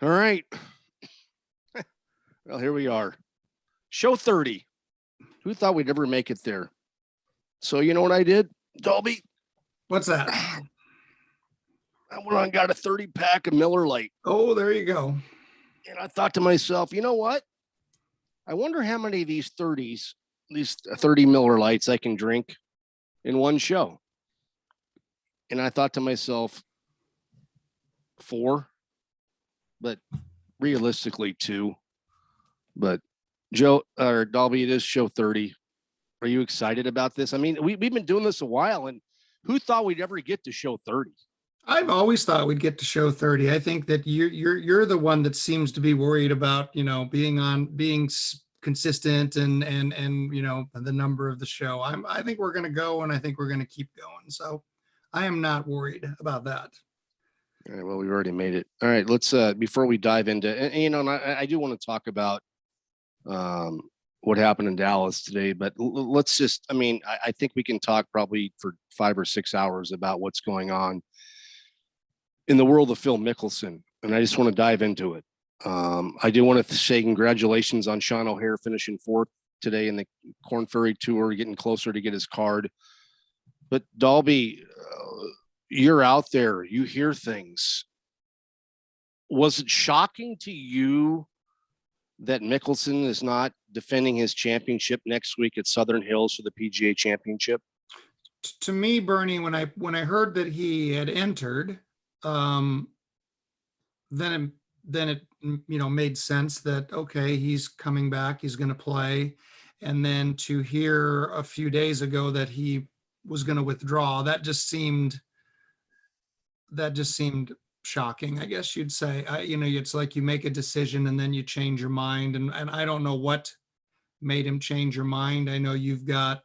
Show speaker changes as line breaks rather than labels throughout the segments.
All right. Well, here we are. Show 30. Who thought we'd ever make it there? So you know what I did, Dahlby?
What's that?
I went on and got a 30-pack of Miller Lite.
Oh, there you go.
And I thought to myself, you know what? I wonder how many of these 30s, these 30 Miller Lights I can drink in one show. And I thought to myself, 4, but realistically 2. But Joe or Dahlby, it is show 30. Are you excited about this? I mean, we've been doing this a while, and who thought we'd ever get to show 30?
I've always thought we'd get to show 30. I think that you're the one that seems to be worried about, being consistent and the number of the show. I think we're going to go, and I think we're going to keep going. So I am not worried about that.
All right, well, we've already made it. All right, let's before we dive into, and I do want to talk about what happened in Dallas today, but let's just, I think we can talk probably for 5 or 6 hours about what's going on in the world of Phil Mickelson, and I just want to dive into it. I do want to say congratulations on Sean O'Hare finishing 4th today in the Korn Ferry Tour, getting closer to get his card. But Dahlby, you're out there, you hear things. Was it shocking to you that Mickelson is not defending his championship next week at Southern Hills for the PGA Championship?
To me, Bernie, when I heard that he had entered, then it made sense that, okay, he's coming back, he's going to play. And then to hear a few days ago that he was going to withdraw, that just seemed shocking, I guess you'd say. It's like you make a decision and then you change your mind, and I don't know what made him change your mind. I know you've got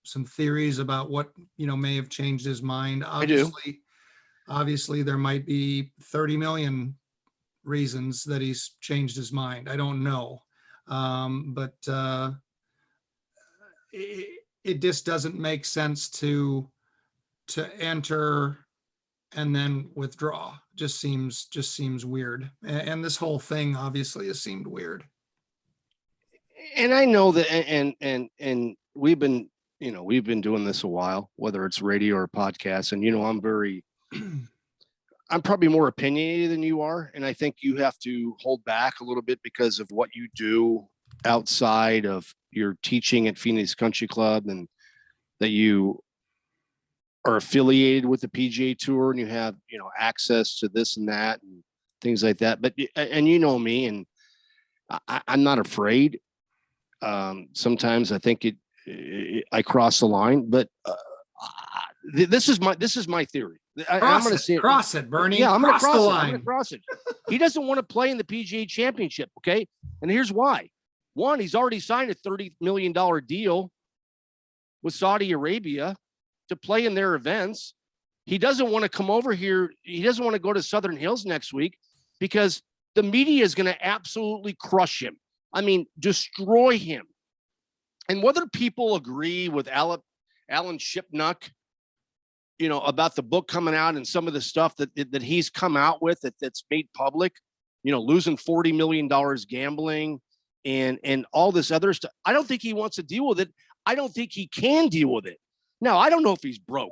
some theories about what may have changed his mind. Obviously there might be 30 million reasons that he's changed his mind. I don't know, but it just doesn't make sense to enter and then withdraw. Just seems weird. And this whole thing obviously has seemed weird.
And I know that, and we've been doing this a while, whether it's radio or podcast. And, I'm probably more opinionated than you are. And I think you have to hold back a little bit because of what you do outside of your teaching at Phoenix Country Club, and that you are affiliated with the PGA Tour and you have, access to this and that and things like that. But, and me, and I'm not afraid. Sometimes I think I cross the line, but this is my theory. I'm going to say
cross it, Bernie.
Yeah, I'm going to cross
the
it.
line.
I'm going to cross it. He doesn't want to play in the PGA Championship. Okay, and here's why. One, he's already signed a $30 million deal with Saudi Arabia to play in their events. He doesn't want to come over here. He doesn't want to go to Southern Hills next week because the media is going to absolutely crush him. Destroy him. And whether people agree with Alan Shipnuck, about the book coming out and some of the stuff that he's come out with that's made public, losing $40 million gambling and all this other stuff. I don't think he wants to deal with it. I don't think he can deal with it. Now, I don't know if he's broke.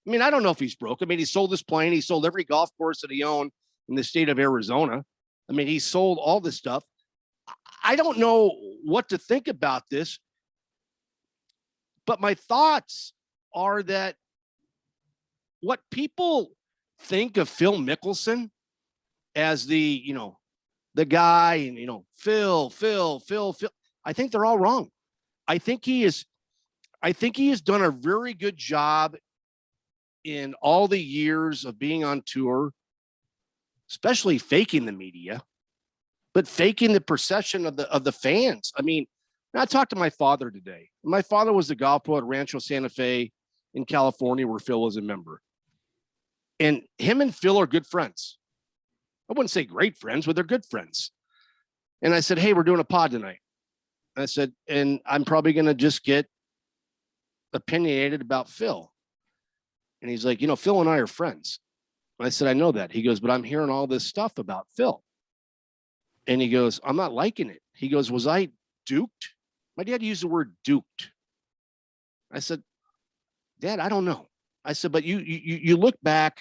I don't know if he's broke. He sold his plane. He sold every golf course that he owned in the state of Arizona. He sold all this stuff. I don't know what to think about this, but my thoughts are that what people think of Phil Mickelson as the guy, and, Phil, I think they're all wrong. I think he has done a very good job in all the years of being on tour, especially faking the media, but faking the perception of the fans. I talked to my father today. My father was the golf pro at Rancho Santa Fe in California, where Phil was a member. And him and Phil are good friends. I wouldn't say great friends, but they're good friends. And I said, hey, we're doing a pod tonight. I said, and I'm probably going to just get opinionated about Phil. And he's like, Phil and I are friends. I said, I know that. He goes, but I'm hearing all this stuff about Phil. And he goes, I'm not liking it. He goes, was I duped? My dad used the word duped. I said, Dad, I don't know. I said, but you look back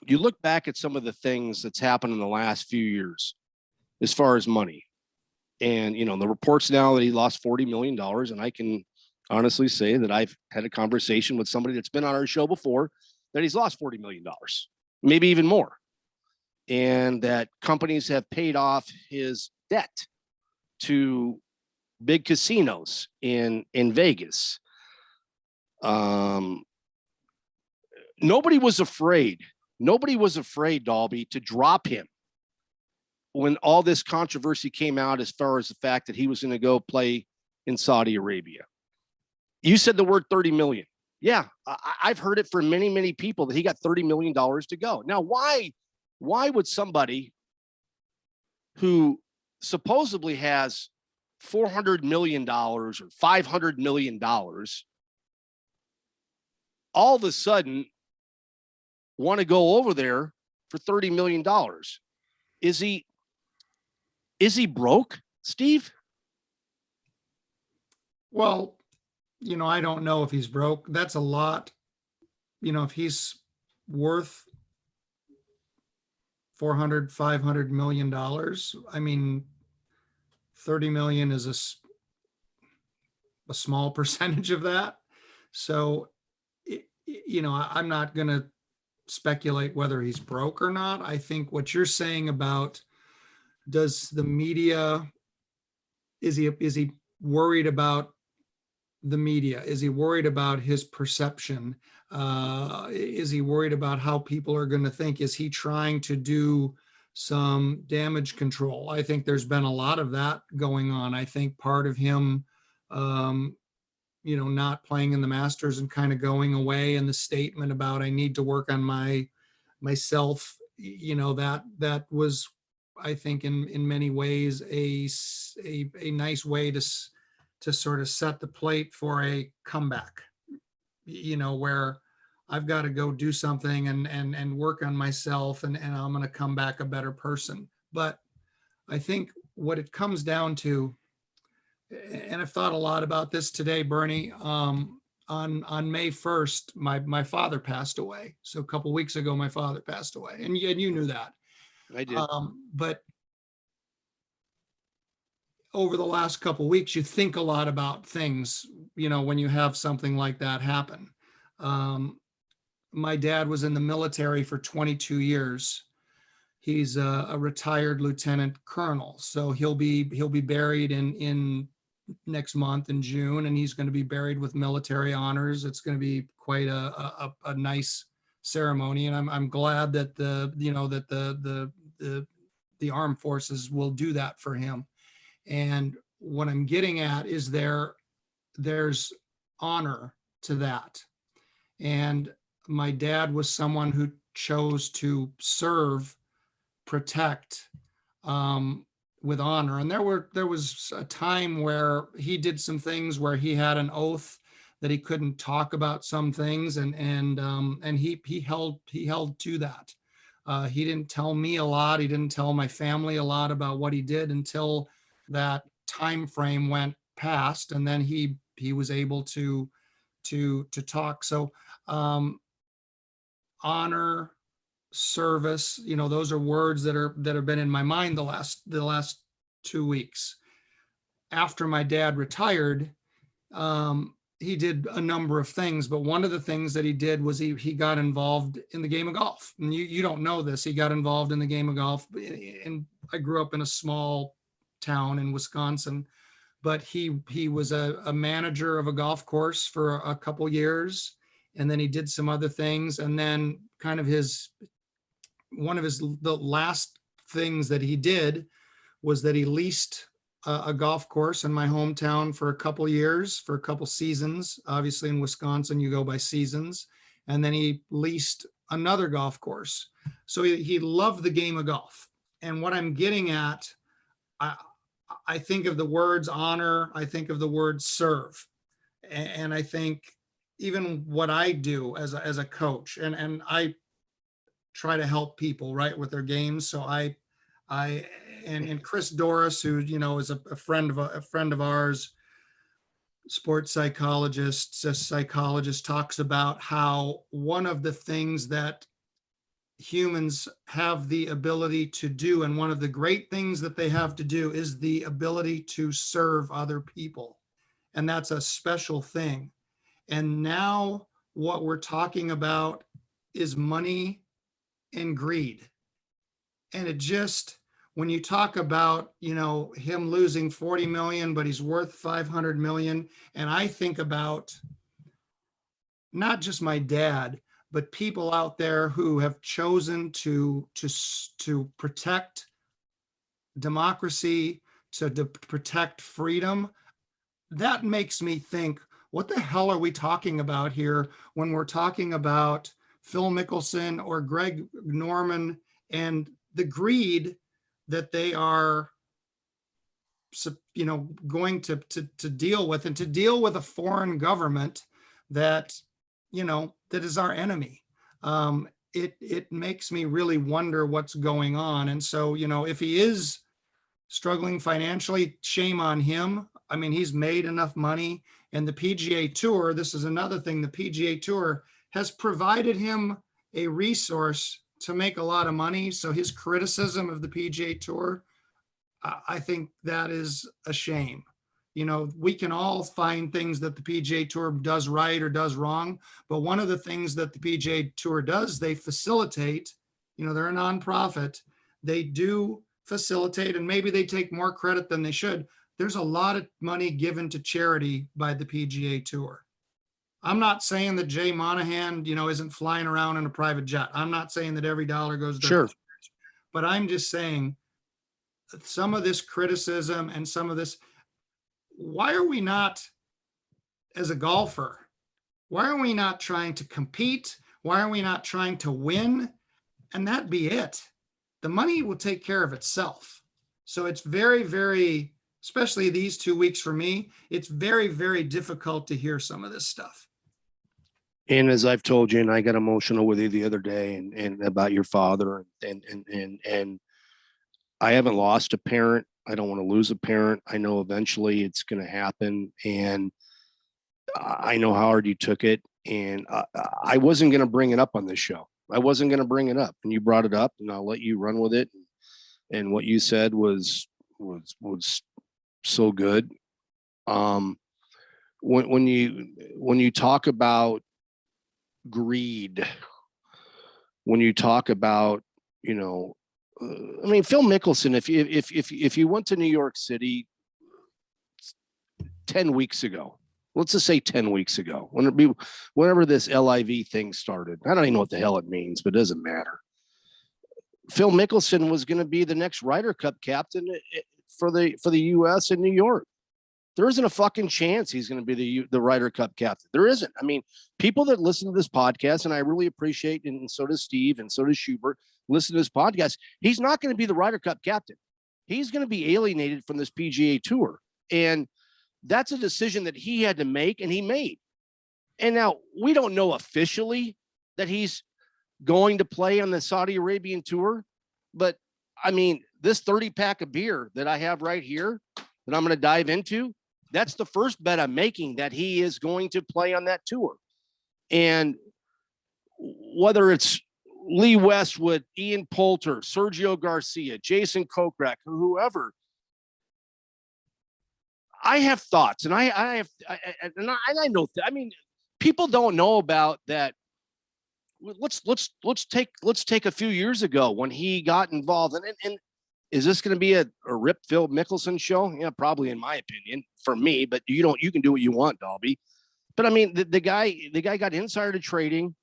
at some of the things that's happened in the last few years as far as money. And, the reports now that he lost $40 million. And I can honestly say that I've had a conversation with somebody that's been on our show before that he's lost $40 million, maybe even more. And that companies have paid off his debt to big casinos in Vegas. Nobody was afraid, Dahlby, to drop him when all this controversy came out as far as the fact that he was going to go play in Saudi Arabia. You said the word 30 million. Yeah, I've heard it from many, many people that he got $30 million to go. Now, why would somebody who supposedly has $400 million or $500 million all of a sudden want to go over there for $30 million? Is he broke, Steve?
Well, I don't know if he's broke. That's a lot. If he's worth 400, 500 million dollars, I mean, 30 million is a small percentage of that. So, I'm not going to speculate whether he's broke or not. I think what you're saying about, does the media, is he worried about the media? Is he worried about his perception? Is he worried about how people are going to think? Is he trying to do some damage control? I think there's been a lot of that going on. I think part of him, not playing in the Masters and kind of going away, and the statement about, I need to work on myself, that was, I think, in many ways a nice way to sort of set the plate for a comeback, where I've got to go do something and work on myself, and I'm going to come back a better person. But I think what it comes down to, and I've thought a lot about this today, Bernie, on May 1st, my father passed away. So a couple of weeks ago, my father passed away, and you knew that.
I did.
But over the last couple of weeks, you think a lot about things, when you have something like that happen. My dad was in the military for 22 years. He's a retired lieutenant colonel. So he'll be buried in next month in June, and he's going to be buried with military honors. It's going to be quite a nice ceremony. And I'm glad that the armed forces will do that for him. And what I'm getting at is there's honor to that. And my dad was someone who chose to serve, protect, with honor. And there was a time where he did some things where he had an oath that he couldn't talk about some things, and he held to that. He didn't tell me a lot. He didn't tell my family a lot about what he did until that time frame went past, and then he was able to talk. So honor, service, those are words that have been in my mind the last 2 weeks. After my dad retired, he did a number of things, but one of the things that he did was he got involved in the game of golf. And you don't know this, he got involved in the game of golf. And I grew up in a small town in Wisconsin, but he was a manager of a golf course for a couple years, and then he did some other things, and then kind of the last things that he did was that he leased a golf course in my hometown for a couple years, for a couple seasons. Obviously in Wisconsin, you go by seasons. And then he leased another golf course. So he loved the game of golf. And what I'm getting at, I think of the words honor, I think of the word serve. And I think even what I do as a coach, and try to help people, right, with their games. So and Chris Doris, who, you know, is a friend of ours, sports psychologist, a psychologist, talks about how one of the things that humans have the ability to do, and one of the great things that they have to do, is the ability to serve other people. And that's a special thing. And now what we're talking about is money and greed. And it just, when you talk about, you know, him losing 40 million, but he's worth 500 million. And I think about not just my dad, but people out there who have chosen to protect democracy, to protect freedom. That makes me think, what the hell are we talking about here when we're talking about Phil Mickelson or Greg Norman and the greed that they are, you know, going to deal with, and to deal with a foreign government that, you know, that is our enemy. It makes me really wonder what's going on. And so, you know, if he is struggling financially, shame on him. I mean, he's made enough money, and the PGA Tour, this is another thing, the PGA Tour has provided him a resource to make a lot of money. So his criticism of the PGA Tour, I think that is a shame. You know, we can all find things that the PGA Tour does right or does wrong, but one of the things that the PGA Tour does, they facilitate, you know, they're a nonprofit. They do facilitate, and maybe they take more credit than they should. There's a lot of money given to charity by the PGA Tour. I'm not saying that Jay Monahan, you know, isn't flying around in a private jet. I'm not saying that every dollar goes to
Sure.
but I'm just saying some of this criticism and some of this, why are we not, as a golfer, why are we not trying to compete? Why are we not trying to win? And that be it. The money will take care of itself. So it's very, very, especially these 2 weeks for me, it's very, very difficult to hear some of this stuff.
And as I've told you, and I got emotional with you the other day, and about your father, and I haven't lost a parent. I don't want to lose a parent. I know eventually it's going to happen, and I know how hard you took it. And I wasn't going to bring it up on this show. I wasn't going to bring it up, and you brought it up, and I'll let you run with it. And what you said was so good. When you talk about greed, when you talk about, you know, I mean, Phil Mickelson, if you went to New York City 10 weeks ago, let's just say 10 weeks ago, whenever this LIV thing started, I don't even know what the hell it means, but it doesn't matter. Phil Mickelson was going to be the next Ryder Cup captain for the U.S. in New York. There isn't a fucking chance he's going to be the Ryder Cup captain. There isn't. I mean, people that listen to this podcast, and I really appreciate, and so does Steve, and so does Schubert, listen to this podcast. He's not going to be the Ryder Cup captain. He's going to be alienated from this PGA Tour. And that's a decision that he had to make, and he made. And now we don't know officially that he's going to play on the Saudi Arabian Tour. But, I mean, this 30-pack of beer that I have right here that I'm going to dive into, that's the first bet I'm making that he is going to play on that tour. And whether it's Lee Westwood, Ian Poulter, Sergio Garcia, Jason Kokrak, whoever, I have thoughts, and I know. I mean, people don't know about that. Let's take a few years ago when he got involved, and is this going to be a Rip Phil Mickelson show? Yeah, probably, in my opinion, for me. But you can do what you want, Dahlby. But I mean, the guy got insider trading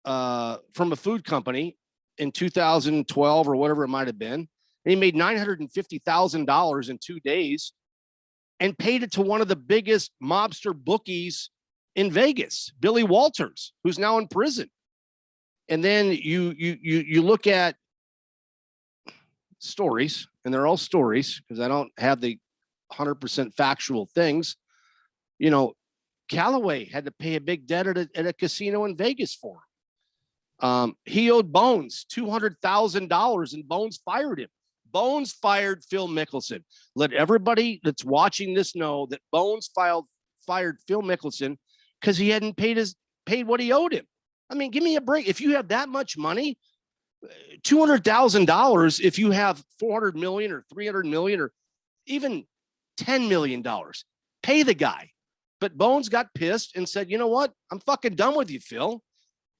from a food company in 2012 or whatever it might have been, and he made $950,000 in 2 days, and paid it to one of the biggest mobster bookies in Vegas, Billy Walters, who's now in prison. And then you look at stories, and they're all stories because I don't have the 100% factual things. You know, Callaway had to pay a big debt at a casino in Vegas for him. He owed Bones $200,000 and Bones fired him. Bones fired Phil Mickelson. Let everybody that's watching this know that Bones fired Phil Mickelson because he hadn't paid what he owed him. I mean, give me a break. If you have that much money, $200,000, if you have 400 million or 300 million or even $10 million, pay the guy. But Bones got pissed and said, you know what? I'm fucking done with you, Phil.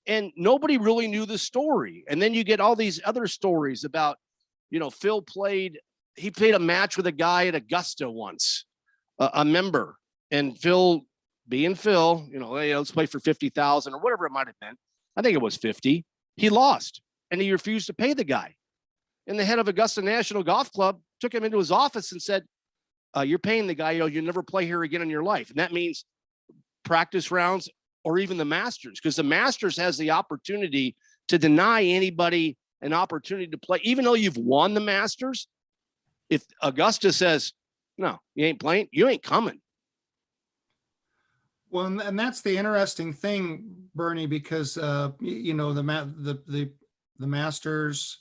And nobody really knew the story. And then you get all these other stories about, Phil played a match with a guy at Augusta once, a member, and Phil being Phil, hey, let's play for 50,000 or whatever it might have been. I think it was 50. He lost and he refused to pay the guy. And the head of Augusta National Golf Club took him into his office and said, you're paying the guy, you'll never play here again in your life. And that means practice rounds or even the Masters, because the Masters has the opportunity to deny anybody an opportunity to play, even though you've won the Masters. If Augusta says, no, you ain't playing, you ain't coming.
Well, and that's the interesting thing, Bernie, because the Masters,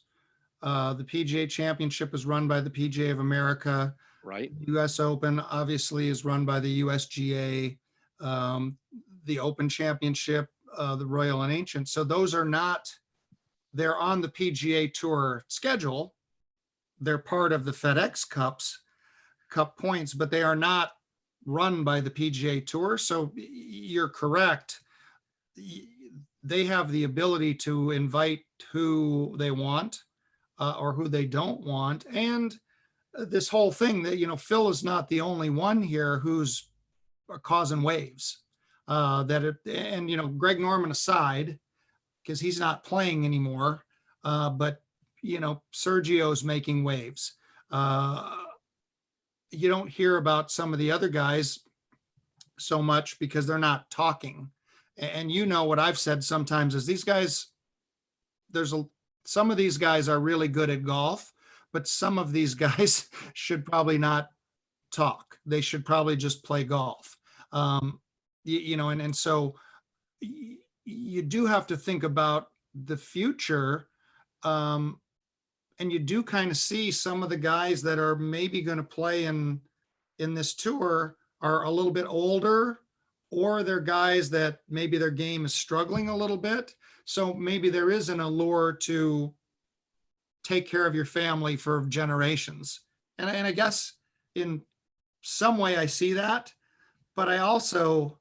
the PGA Championship is run by the PGA of America.
Right.
U.S. Open obviously is run by the USGA. The Open Championship, the Royal and Ancient. So those are not, they're on the PGA Tour schedule. They're part of the FedEx Cup points, but they are not run by the PGA Tour. So you're correct. They have the ability to invite who they want or who they don't want. And this whole thing that, Phil is not the only one here who's causing waves. Greg Norman aside, because he's not playing anymore, but Sergio's making waves. You don't hear about some of the other guys so much because they're not talking. And what I've said sometimes is these guys, some of these guys are really good at golf, but some of these guys should probably not talk. They should probably just play golf. And so you do have to think about the future. And you do kind of see some of the guys that are maybe going to play in this tour are a little bit older, or they're guys that maybe their game is struggling a little bit. So maybe there is an allure to take care of your family for generations. And I guess in some way I see that, but I also,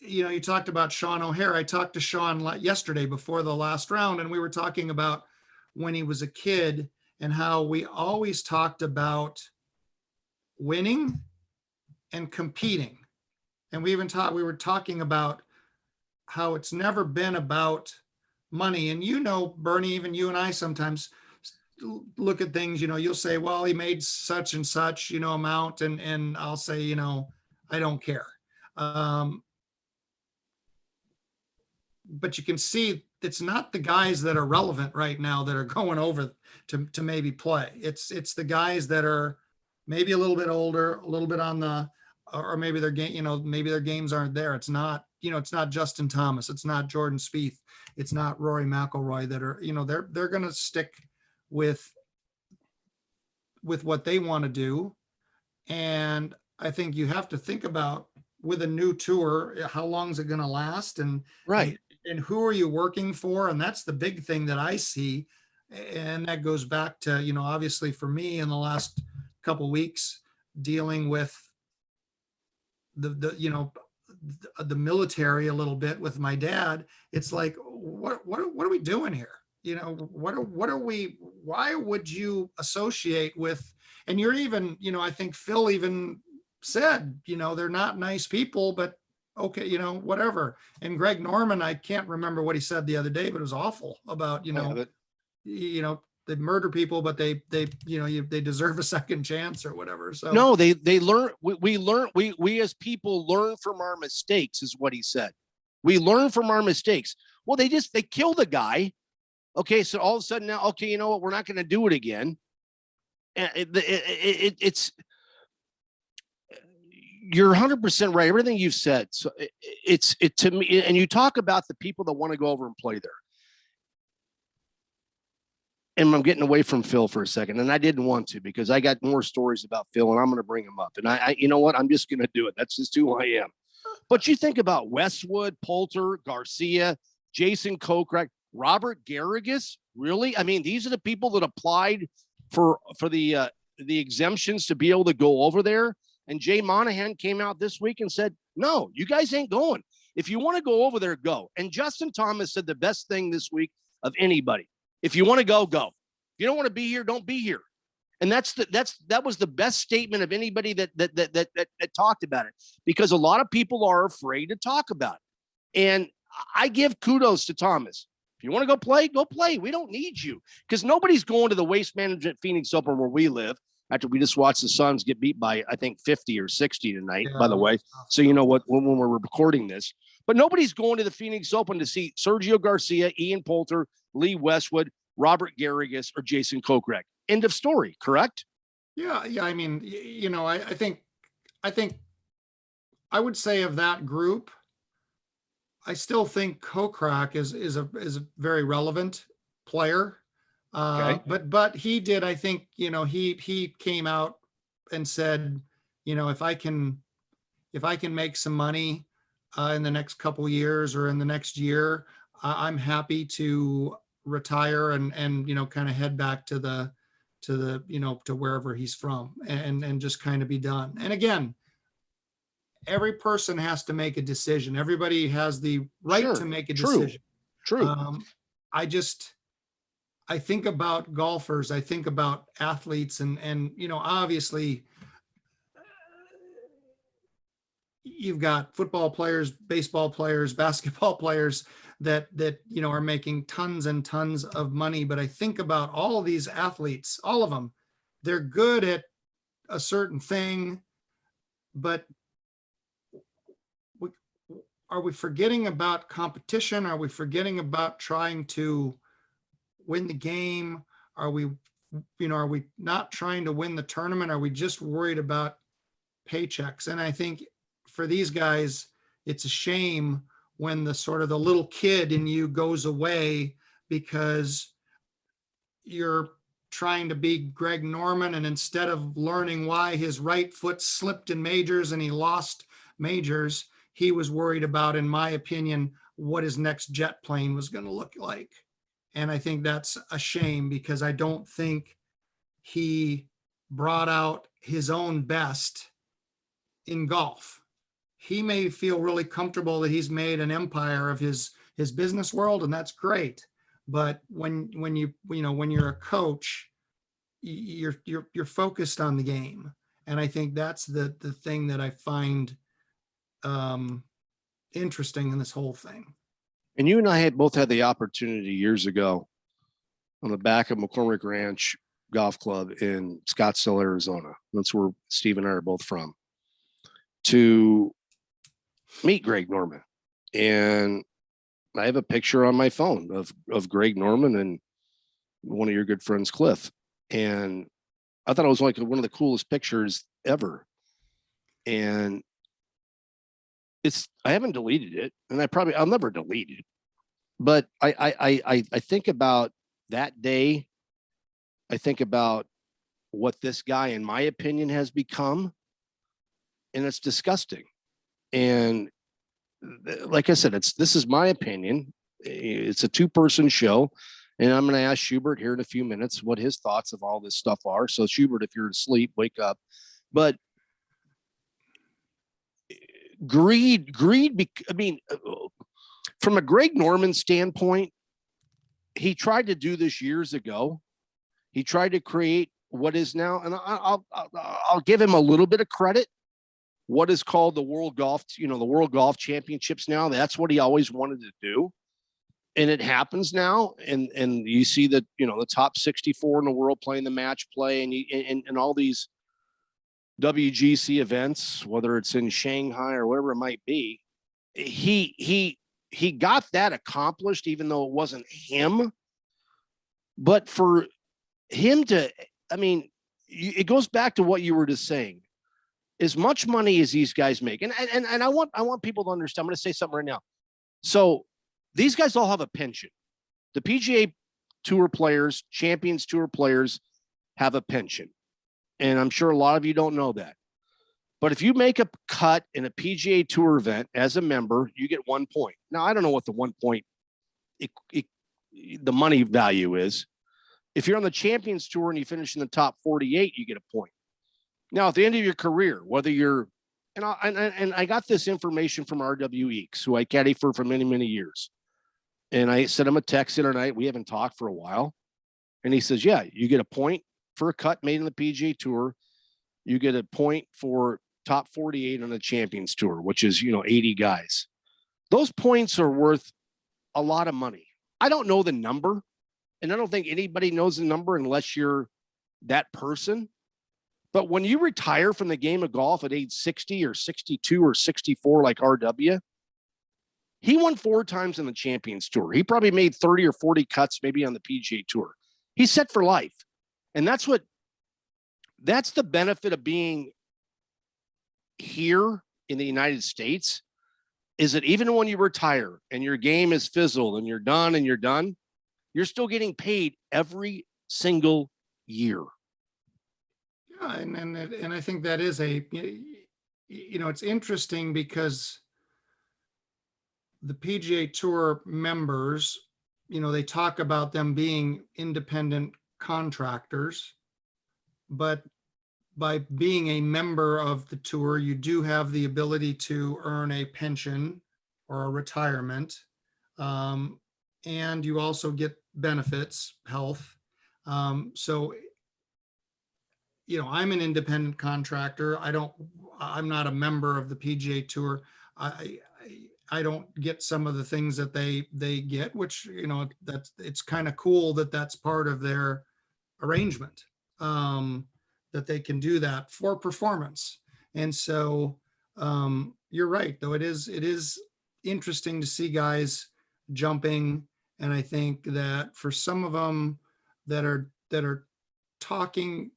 you talked about Sean O'Hare. I talked to Sean yesterday before the last round, and we were talking about when he was a kid and how we always talked about winning and competing. And we were talking about how it's never been about money. And Bernie, even you and I sometimes look at things, you'll say, well, he made such and such, amount. And I'll say, I don't care. But you can see it's not the guys that are relevant right now that are going over to maybe play. It's the guys that are maybe a little bit older, a little bit on the, or maybe their game, maybe their games aren't there. It's not, it's not Justin Thomas. It's not Jordan Spieth. It's not Rory McIlroy that are, they're going to stick with what they want to do. And I think you have to think about with a new tour, how long is it going to last? And
right.
And who are you working for? And that's the big thing that I see. And that goes back to, obviously for me in the last couple of weeks, dealing with the military a little bit with my dad. It's like, what are we doing here? Why would you associate with, and you're even, I think Phil even said, they're not nice people, but okay, whatever. And Greg Norman, I can't remember what he said the other day, but it was awful about, they murder people, but they deserve a second chance or whatever. So
no, they learn. We as people learn from our mistakes, is what he said. We learn from our mistakes. Well, they killed the guy. Okay, so all of a sudden now, okay, you know what? We're not going to do it again. And it's you're 100% right. Everything you've said. So it's to me, and you talk about the people that want to go over and play there. And I'm getting away from Phil for a second, and I didn't want to because I got more stories about Phil, and I'm going to bring him up. And I, you know what? I'm just going to do it. That's just who I am. But you think about Westwood, Poulter, Garcia, Jason Kokrak, Robert Garrigus. Really? I mean, these are the people that applied for the exemptions to be able to go over there. And Jay Monahan came out this week and said, no, you guys ain't going. If you want to go over there, go. And Justin Thomas said the best thing this week of anybody. If you want to go, go. If you don't want to be here, don't be here. And that was the best statement of anybody that talked about it, because a lot of people are afraid to talk about it. And I give kudos to Thomas. If you want to go play, go play. We don't need you, because nobody's going to the Waste Management Phoenix Open where we live after we just watched the Suns get beat by, I think, 50 or 60 tonight, by the way. So you know what, when we're recording this. But nobody's going to the Phoenix Open to see Sergio Garcia, Ian Poulter, Lee Westwood, Robert Garrigus, or Jason Kokrak. End of story, correct?
Yeah. I mean, you know, I think I would say of that group, I still think Kokrak is a very relevant player.
Okay.
But he did, I think, you know, he came out and said, you know, if I can make some money in the next couple of years or in the next year, I'm happy to retire and you know, kind of head back to the you know, to wherever he's from and just kind of be done. And again, every person has to make a decision. Everybody has the right to make a decision.
True.
I think about golfers, I think about athletes, and you know, obviously you've got football players, baseball players, basketball players that you know, are making tons and tons of money. But I think about all of these athletes, all of them, they're good at a certain thing, but are we forgetting about competition? Are we forgetting about trying to win the game? Are we not trying to win the tournament? Are we just worried about paychecks? And I think for these guys, it's a shame when the sort of the little kid in you goes away because you're trying to be Greg Norman, and instead of learning why his right foot slipped in majors and he lost majors, he was worried about, in my opinion, what his next jet plane was going to look like. And I think that's a shame, because I don't think he brought out his own best in golf. He may feel really comfortable that he's made an empire of his business world, and that's great. But when you're a coach, you're focused on the game. And I think that's the thing that I find interesting in this whole thing.
And you and I had both had the opportunity years ago on the back of McCormick Ranch Golf Club in Scottsdale, Arizona. That's where Steve and I are both from, to meet Greg Norman. And I have a picture on my phone of Greg Norman and one of your good friends, Cliff. And I thought it was like one of the coolest pictures ever. And I haven't deleted it, and I'll never delete it. But I think about that day. I think about what this guy, in my opinion, has become, and it's disgusting. And like I said, this is my opinion. It's a 2-person show, and I'm going to ask Schubert here in a few minutes what his thoughts of all this stuff are. So Schubert, if you're asleep, wake up. But greed. I mean, from a Greg Norman standpoint, he tried to do this years ago. He tried to create what is now, and I'll give him a little bit of credit, what is called the World Golf, the World Golf Championships now. That's what he always wanted to do. And it happens now. And you see that, the top 64 in the world playing the match play and all these WGC events, whether it's in Shanghai or wherever it might be. He got that accomplished, even though it wasn't him. But for him to, it goes back to what you were just saying. as much money as these guys make, and I want people to understand. I'm going to say something right now. So these guys all have a pension. The PGA Tour players, Champions Tour players have a pension. And I'm sure a lot of you don't know that. But if you make a cut in a PGA Tour event as a member, you get 1 point. Now, I don't know what the 1 point, the money value is. If you're on the Champions Tour and you finish in the top 48, you get a point. Now, at the end of your career, whether you're, and I got this information from R.W. Eakes, who I caddy for many, many years. And I sent him a text the other night. We haven't talked for a while. And he says, yeah, you get a point for a cut made in the PGA Tour. You get a point for top 48 on the Champions Tour, which is, 80 guys. Those points are worth a lot of money. I don't know the number, and I don't think anybody knows the number unless you're that person. But when you retire from the game of golf at age 60 or 62 or 64, like RW, he won 4 times in the Champions Tour. He probably made 30 or 40 cuts maybe on the PGA Tour. He's set for life. And that's the benefit of being here in the United States, is that even when you retire and your game is fizzled and you're done, you're still getting paid every single year.
Yeah, and I think that is it's interesting because the PGA Tour members, they talk about them being independent contractors, but by being a member of the tour, you do have the ability to earn a pension or a retirement. And you also get benefits, health. So, I'm an independent contractor. I'm not a member of the PGA Tour. I don't get some of the things that they get, which, it's kind of cool that that's part of their arrangement, that they can do that for performance. And so you're right, though. It is interesting to see guys jumping. And I think that for some of them that are talking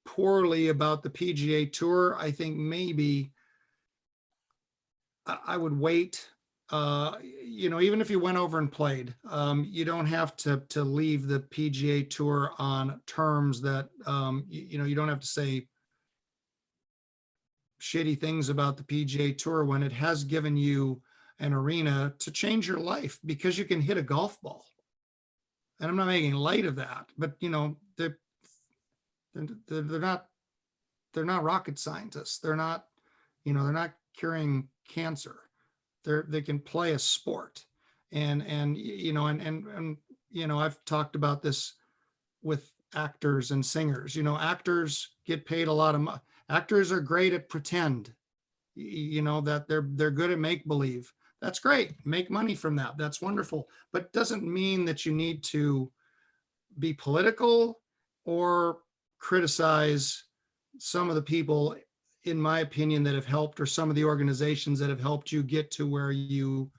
poorly about the PGA Tour, I think maybe I would wait. Even if you went over and played, you don't have to leave the PGA Tour on terms that, you don't have to say shitty things about the PGA Tour when it has given you an arena to change your life because you can hit a golf ball. And I'm not making light of that, but they're not rocket scientists. They're not curing cancer. They can play a sport. And I've talked about this with actors and singers. Actors get paid a lot of money. Actors are great at pretend, that they're good at make believe. That's great. Make money from that. That's wonderful. But doesn't mean that you need to be political or criticize some of the people, in my opinion, that have helped, or some of the organizations that have helped you get to where you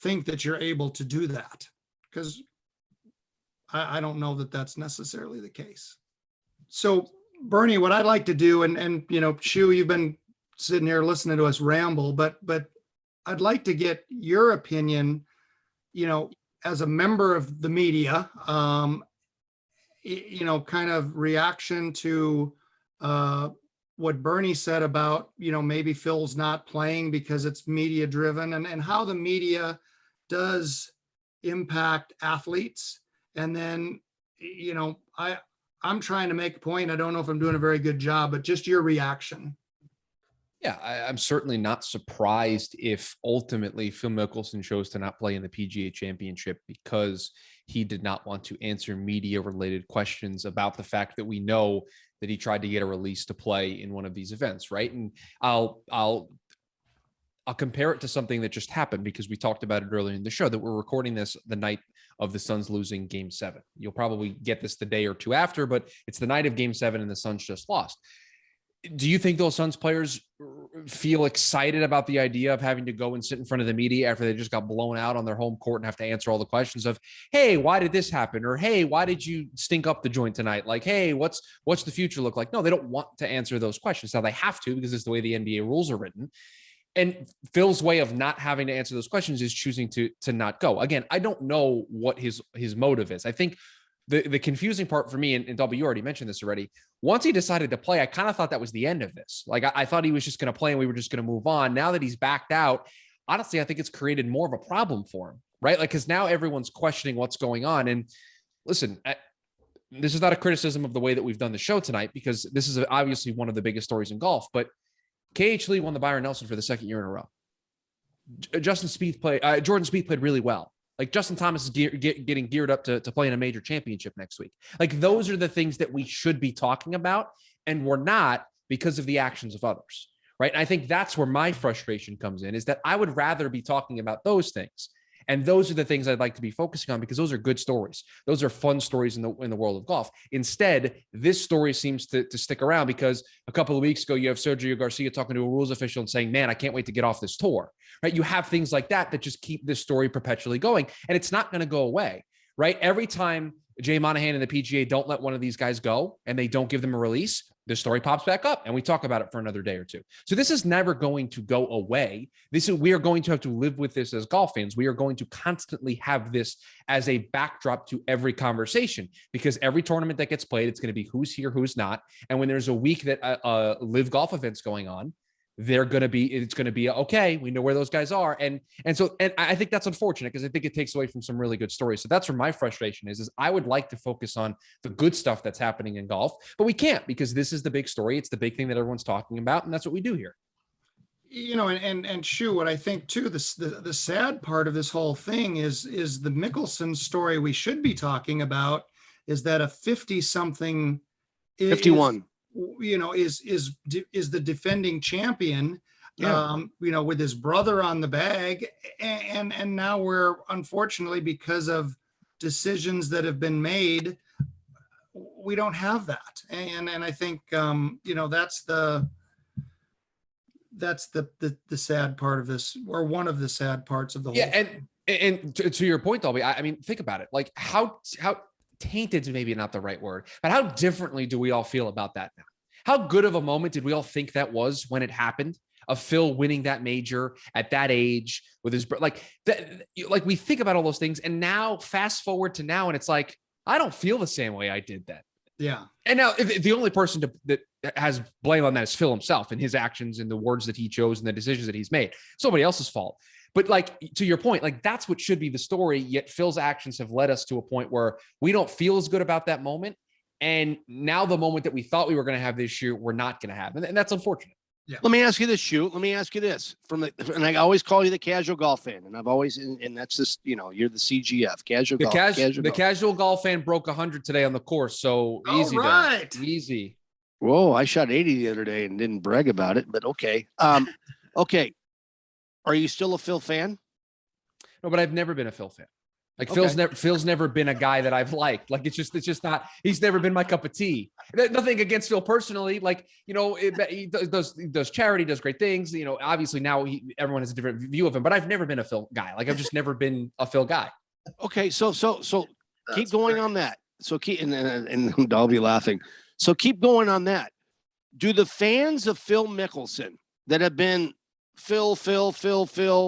think that you're able to do that. Because I don't know that that's necessarily the case. So Bernie, what I'd like to do, and Shu, you've been sitting here listening to us ramble, but I'd like to get your opinion, as a member of the media, kind of reaction to what Bernie said about, maybe Phil's not playing because it's media driven, and how the media does impact athletes. And then, I'm trying to make a point. I don't know if I'm doing a very good job, but just your reaction.
Yeah, I'm certainly not surprised if ultimately Phil Mickelson chose to not play in the PGA Championship because he did not want to answer media-related questions about the fact that we know that he tried to get a release to play in one of these events, right? And I'll compare it to something that just happened because we talked about it earlier in the show, that we're recording this the night of the Suns losing Game 7. You'll probably get this the day or two after, but it's the night of Game 7 and the Suns just lost. Do you think those Suns players feel excited about the idea of having to go and sit in front of the media after they just got blown out on their home court and have to answer all the questions of, hey, why did this happen? Or, hey, why did you stink up the joint tonight? Like, hey, what's the future look like? No, they don't want to answer those questions. Now they have to, because it's the way the NBA rules are written. And Phil's way of not having to answer those questions is choosing to not go. Again, I don't know what his motive is. I think the confusing part for me, and Dahlby, you already mentioned this already. Once he decided to play, I kind of thought that was the end of this. Like, I thought he was just going to play and we were just going to move on. Now that he's backed out, honestly, I think it's created more of a problem for him, right? Like, because now everyone's questioning what's going on. And listen, this is not a criticism of the way that we've done the show tonight, because this is obviously one of the biggest stories in golf. But KH Lee won the Byron Nelson for the second year in a row. Jordan Spieth played really well. Like, Justin Thomas is getting geared up to play in a major championship next week. Like, those are the things that we should be talking about, and we're not, because of the actions of others, right? And I think that's where my frustration comes in, is that I would rather be talking about those things. And those are the things I'd like to be focusing on, because those are good stories. Those are fun stories in the world of golf. Instead, this story seems to stick around because a couple of weeks ago, you have Sergio Garcia talking to a rules official and saying, man, I can't wait to get off this tour, right? You have things like that just keep this story perpetually going, and it's not going to go away, right? Every time Jay Monahan and the PGA don't let one of these guys go and they don't give them a release, the story pops back up and we talk about it for another day or two. So this is never going to go away. We are going to have to live with this as golf fans. We are going to constantly have this as a backdrop to every conversation, because every tournament that gets played, it's going to be who's here, who's not. And when there's a week that live golf events going on, it's going to be okay, we know where those guys are. And I think that's unfortunate, because I think it takes away from some really good stories. So that's where my frustration is I would like to focus on the good stuff that's happening in golf, but we can't, because this is the big story. It's the big thing that everyone's talking about. And that's what we do here.
You know, and Shu, what I think too, the sad part of this whole thing is the Mickelson story we should be talking about, is that a 50-something
51.
Is the defending champion,
Yeah.
with his brother on the bag. And now we're, unfortunately, because of decisions that have been made, we don't have that. And I think, that's the sad part of this, or one of the sad parts of the whole thing.
And to your point, Dahlby, I mean, think about it. Like, how tainted is maybe not the right word, but how differently do we all feel about that now? How good of a moment did we all think that was when it happened, of Phil winning that major at that age with his like we think about all those things, and now fast forward to now, and it's like, I don't feel the same way I did then.
Yeah.
And now the only person that has blame on that is Phil himself, and his actions and the words that he chose and the decisions that he's made. Somebody else's fault. But like, to your point, like, that's what should be the story. Yet Phil's actions have led us to a point where we don't feel as good about that moment. And now the moment that we thought we were going to have this year, we're not going to have. And that's unfortunate.
Yeah. Let me ask you this, Shu. Let me ask you this. And I always call you the casual golf fan. And I've always, and that's just, you're the CGF, casual golf.
Casual golf fan broke 100 today on the course. So easy.
All right.
Easy.
Whoa, I shot 80 the other day and didn't brag about it, but okay. Okay. Are you still a Phil fan?
No, but I've never been a Phil fan. Like,
Okay.
Phil's never been a guy that I've liked. Like, it's just not, he's never been my cup of tea. Nothing against Phil personally. Like, he does charity, does great things. Obviously now everyone has a different view of him, but I've never been a Phil guy. Like, I've just never been a Phil guy.
Okay. So keep going on that. So keep, and Dahlby laughing. So keep going on that. Do the fans of Phil Mickelson that have been Phil,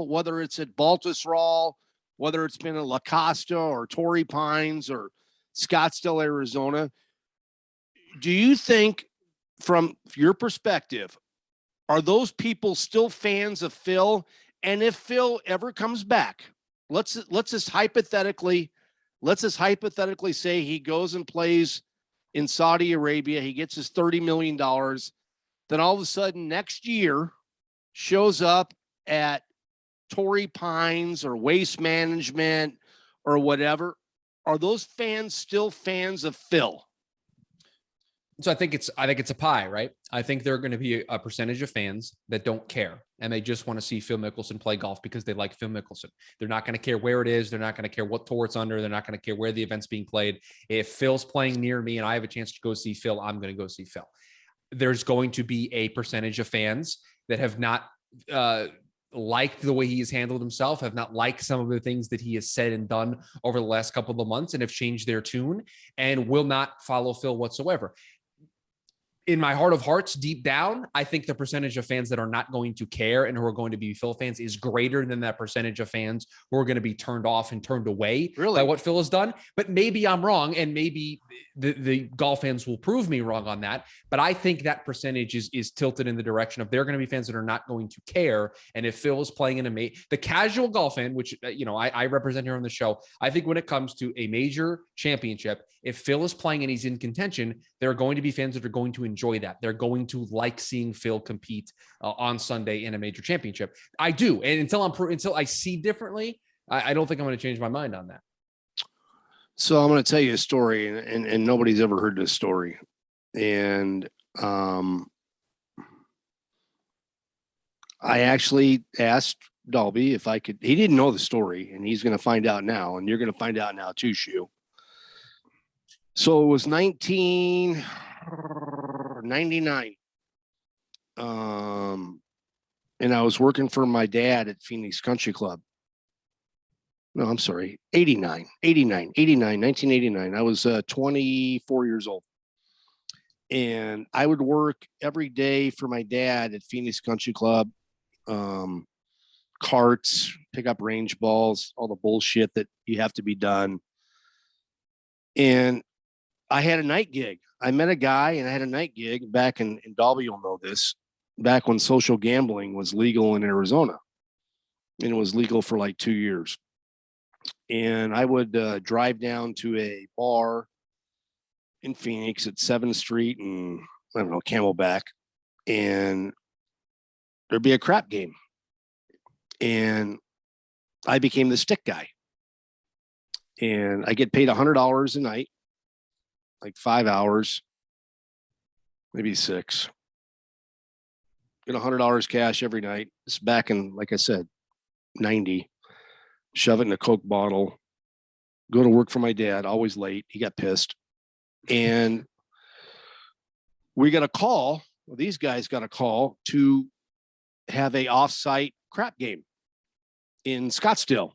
whether it's at Baltusrol, whether it's been at La Costa or Torrey Pines or Scottsdale, Arizona, do you think, from your perspective, are those people still fans of Phil? And if Phil ever comes back, let's just hypothetically say he goes and plays in Saudi Arabia, he gets his $30 million, then all of a sudden next year shows up at Torrey Pines or Waste Management or whatever. Are those fans still fans of Phil?
So I think it's a pie, right? I think there are going to be a percentage of fans that don't care, and they just want to see Phil Mickelson play golf because they like Phil Mickelson. They're not going to care where it is. They're not going to care what tour it's under. They're not going to care where the event's being played. If Phil's playing near me and I have a chance to go see Phil, I'm going to go see Phil. there's going to be a percentage of fans that have not liked the way he has handled himself, have not liked some of the things that he has said and done over the last couple of months, and have changed their tune and will not follow Phil whatsoever. In my heart of hearts, deep down, I think the percentage of fans that are not going to care and who are going to be Phil fans is greater than that percentage of fans who are going to be turned off and turned away by what Phil has done. But maybe I'm wrong, and maybe the golf fans will prove me wrong on that. But I think that percentage is tilted in the direction of there are going to be fans that are not going to care. And if Phil is playing in the casual golf fan, which I represent here on the show, I think when it comes to a major championship, if Phil is playing and he's in contention, there are going to be fans that are going to enjoy that. They're going to like seeing Phil compete on Sunday in a major championship. I do. And until I see differently, I don't think I'm going to change my mind on that.
So I'm going to tell you a story, and nobody's ever heard this story. And I actually asked Dahlby if I could. He didn't know the story, and he's going to find out now, and you're going to find out now too, Shu. So it was 1999. And I was working for my dad at Phoenix Country Club. No, I'm sorry, 1989. I was 24 years old. And I would work every day for my dad at Phoenix Country Club, carts, pick up range balls, all the bullshit that you have to be done. And I had a night gig. I met a guy and I had a night gig back in Dahlby. You'll know this, back when social gambling was legal in Arizona, and it was legal for like 2 years. And I would drive down to a bar in Phoenix at 7th Street and I don't know, Camelback, and there'd be a crap game. And I became the stick guy. And I get paid $100 a night, like 5 hours, maybe 6. Get $100 cash every night. It's back in, like I said, 90. Shove it in a Coke bottle. Go to work for my dad, always late. He got pissed. And we got a call. Well, these guys got a call to have a offsite crap game in Scottsdale.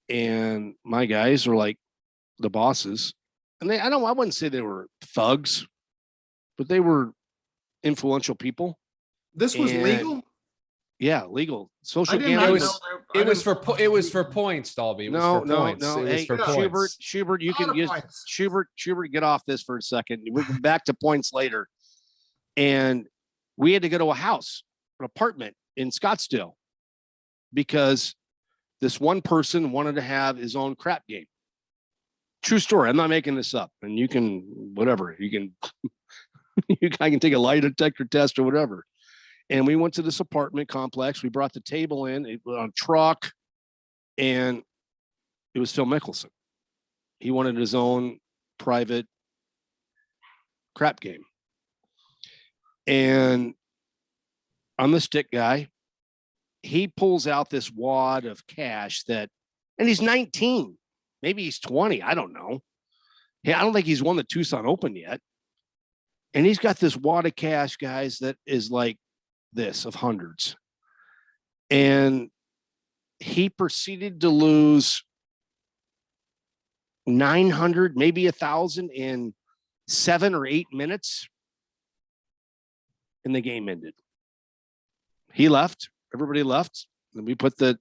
And my guys were like the bosses. And I wouldn't say they were thugs, but they were influential people.
This was legal?
Yeah, legal. Social
gambling.
It
was for points, Dahlby.
No.
Hey,
for points. Schubert, you can use Schubert, get off this for a second. We'll go back to points later. And we had to go to a house, an apartment in Scottsdale, because this one person wanted to have his own crap game. True story. I'm not making this up. And you can, whatever, I can take a lie detector test or whatever. And we went to this apartment complex. We brought the table in, it was on a truck, and it was Phil Mickelson. He wanted his own private crap game. And I'm the stick guy. He pulls out this wad of cash and he's 19. Maybe he's 20. I don't know. I don't think he's won the Tucson Open yet. And he's got this wad of cash, guys, that is like this, of hundreds. And he proceeded to lose 900, maybe 1,000 in 7 or 8 minutes. And the game ended. He left. Everybody left. And we put the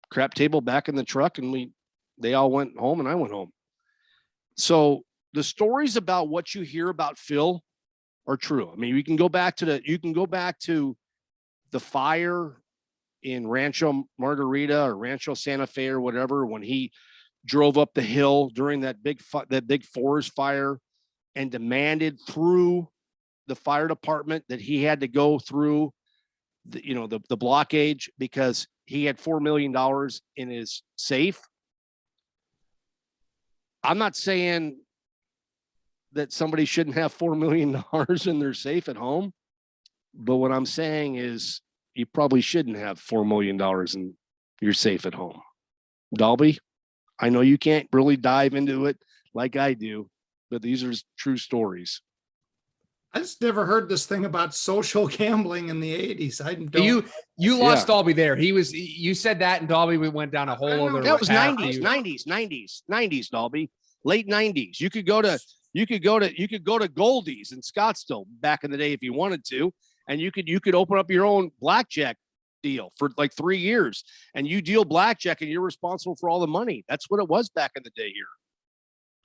crap table back in the truck, and they all went home and I went home. So the stories about what you hear about Phil are true. I mean, you can go back to the fire in Rancho Margarita or Rancho Santa Fe or whatever, when he drove up the hill during that big forest fire and demanded through the fire department that he had to go through the blockage because he had $4 million in his safe. I'm not saying that somebody shouldn't have $4 million in their safe at home, but what I'm saying is you probably shouldn't have $4 million in your safe at home. Dahlby, I know you can't really dive into it like I do, but these are true stories.
I just never heard this thing about social gambling in the 80s. I don't.
You lost Dahlby there. You said that, and Dahlby went down a whole other.
That was
path.
90s, Dahlby, late 90s. You could go to Goldie's in Scottsdale back in the day if you wanted to, and you could open up your own blackjack deal for like 3 years, and you deal blackjack, and you're responsible for all the money. That's what it was back in the day here.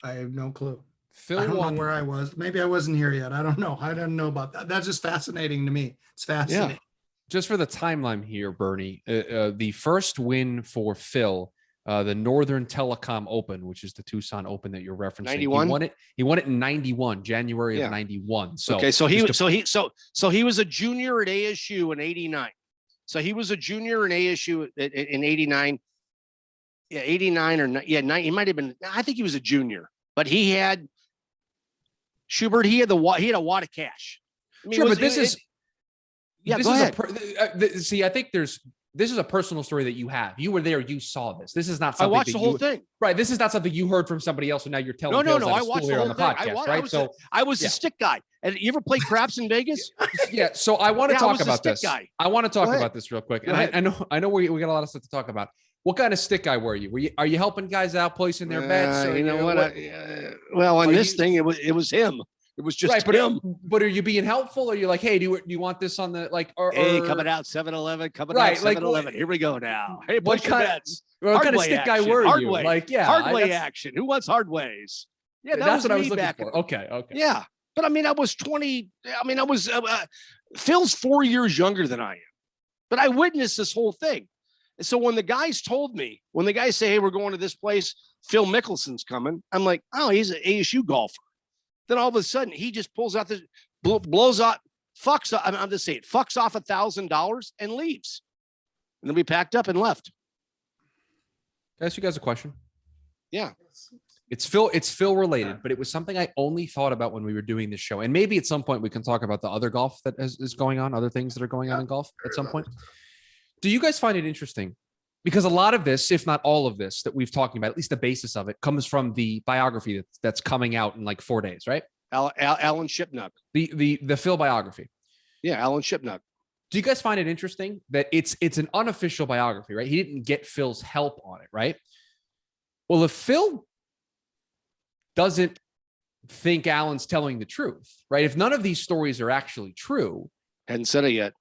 I have no clue.
Phil
I don't know where I was. Maybe I wasn't here yet. I don't know. I don't know about that. That's just fascinating to me. It's fascinating.
Yeah.
Just for the timeline here, Bernie, the first win for Phil, the Northern Telecom Open, which is the Tucson Open that you're referencing.
91?
He won it in 91, January of 91. So
okay, so he was a junior at ASU in 89. So he was a junior in ASU in 89. Yeah, 89 or yeah, 9. He might have been. I think he was a junior, but he had Schubert. He had a wad of cash. I mean,
sure,
go
ahead. See, I think this is a personal story that you have. You were there. You saw this. This is not something
I watched the whole thing.
Right. This is not something you heard from somebody else, and now you're telling.
No. I watched the whole thing.
Podcast, right?
I was the stick guy. And you ever play craps in Vegas?
Yeah. So I want to talk about this.
Guy.
I want to talk about this real quick. And I know we got a lot of stuff to talk about. What kind of stick guy were you? Are you helping guys out placing their bets?
Or, you know what? Well, on this thing, it was him. It was just him.
But are you being helpful? Or are you like, hey, do you want this on the like?
Hey, coming out 7-Eleven, coming out 7-Eleven. Here we go now. Hey,
what kind
bets?
What kind of stick guy were you?
Like, hard way action. Who wants hard ways? Yeah,
that's what I was looking for. Okay.
Yeah, but I mean, I was 20. I mean, I was Phil's 4 years younger than I am, but I witnessed this whole thing. And so when the guys say, hey, we're going to this place, Phil Mickelson's coming, I'm like, oh, he's an ASU golfer. Then all of a sudden he just pulls out this, blows out, fucks off $1,000 and leaves. And then we packed up and left.
Can I ask you guys a question?
Yeah.
It's Phil related, but it was something I only thought about when we were doing this show. And maybe at some point we can talk about the other golf that is going on, other things that are going on in golf at some point. Do you guys find it interesting? Because a lot of this, if not all of this that we've talking about, at least the basis of it, comes from the biography that's coming out in like 4 days, right?
Alan Shipnuck.
The Phil biography.
Yeah, Alan Shipnuck.
Do you guys find it interesting that it's an unofficial biography, right? He didn't get Phil's help on it, right? Well, if Phil doesn't think Alan's telling the truth, right? If none of these stories are actually true,
hadn't said it yet.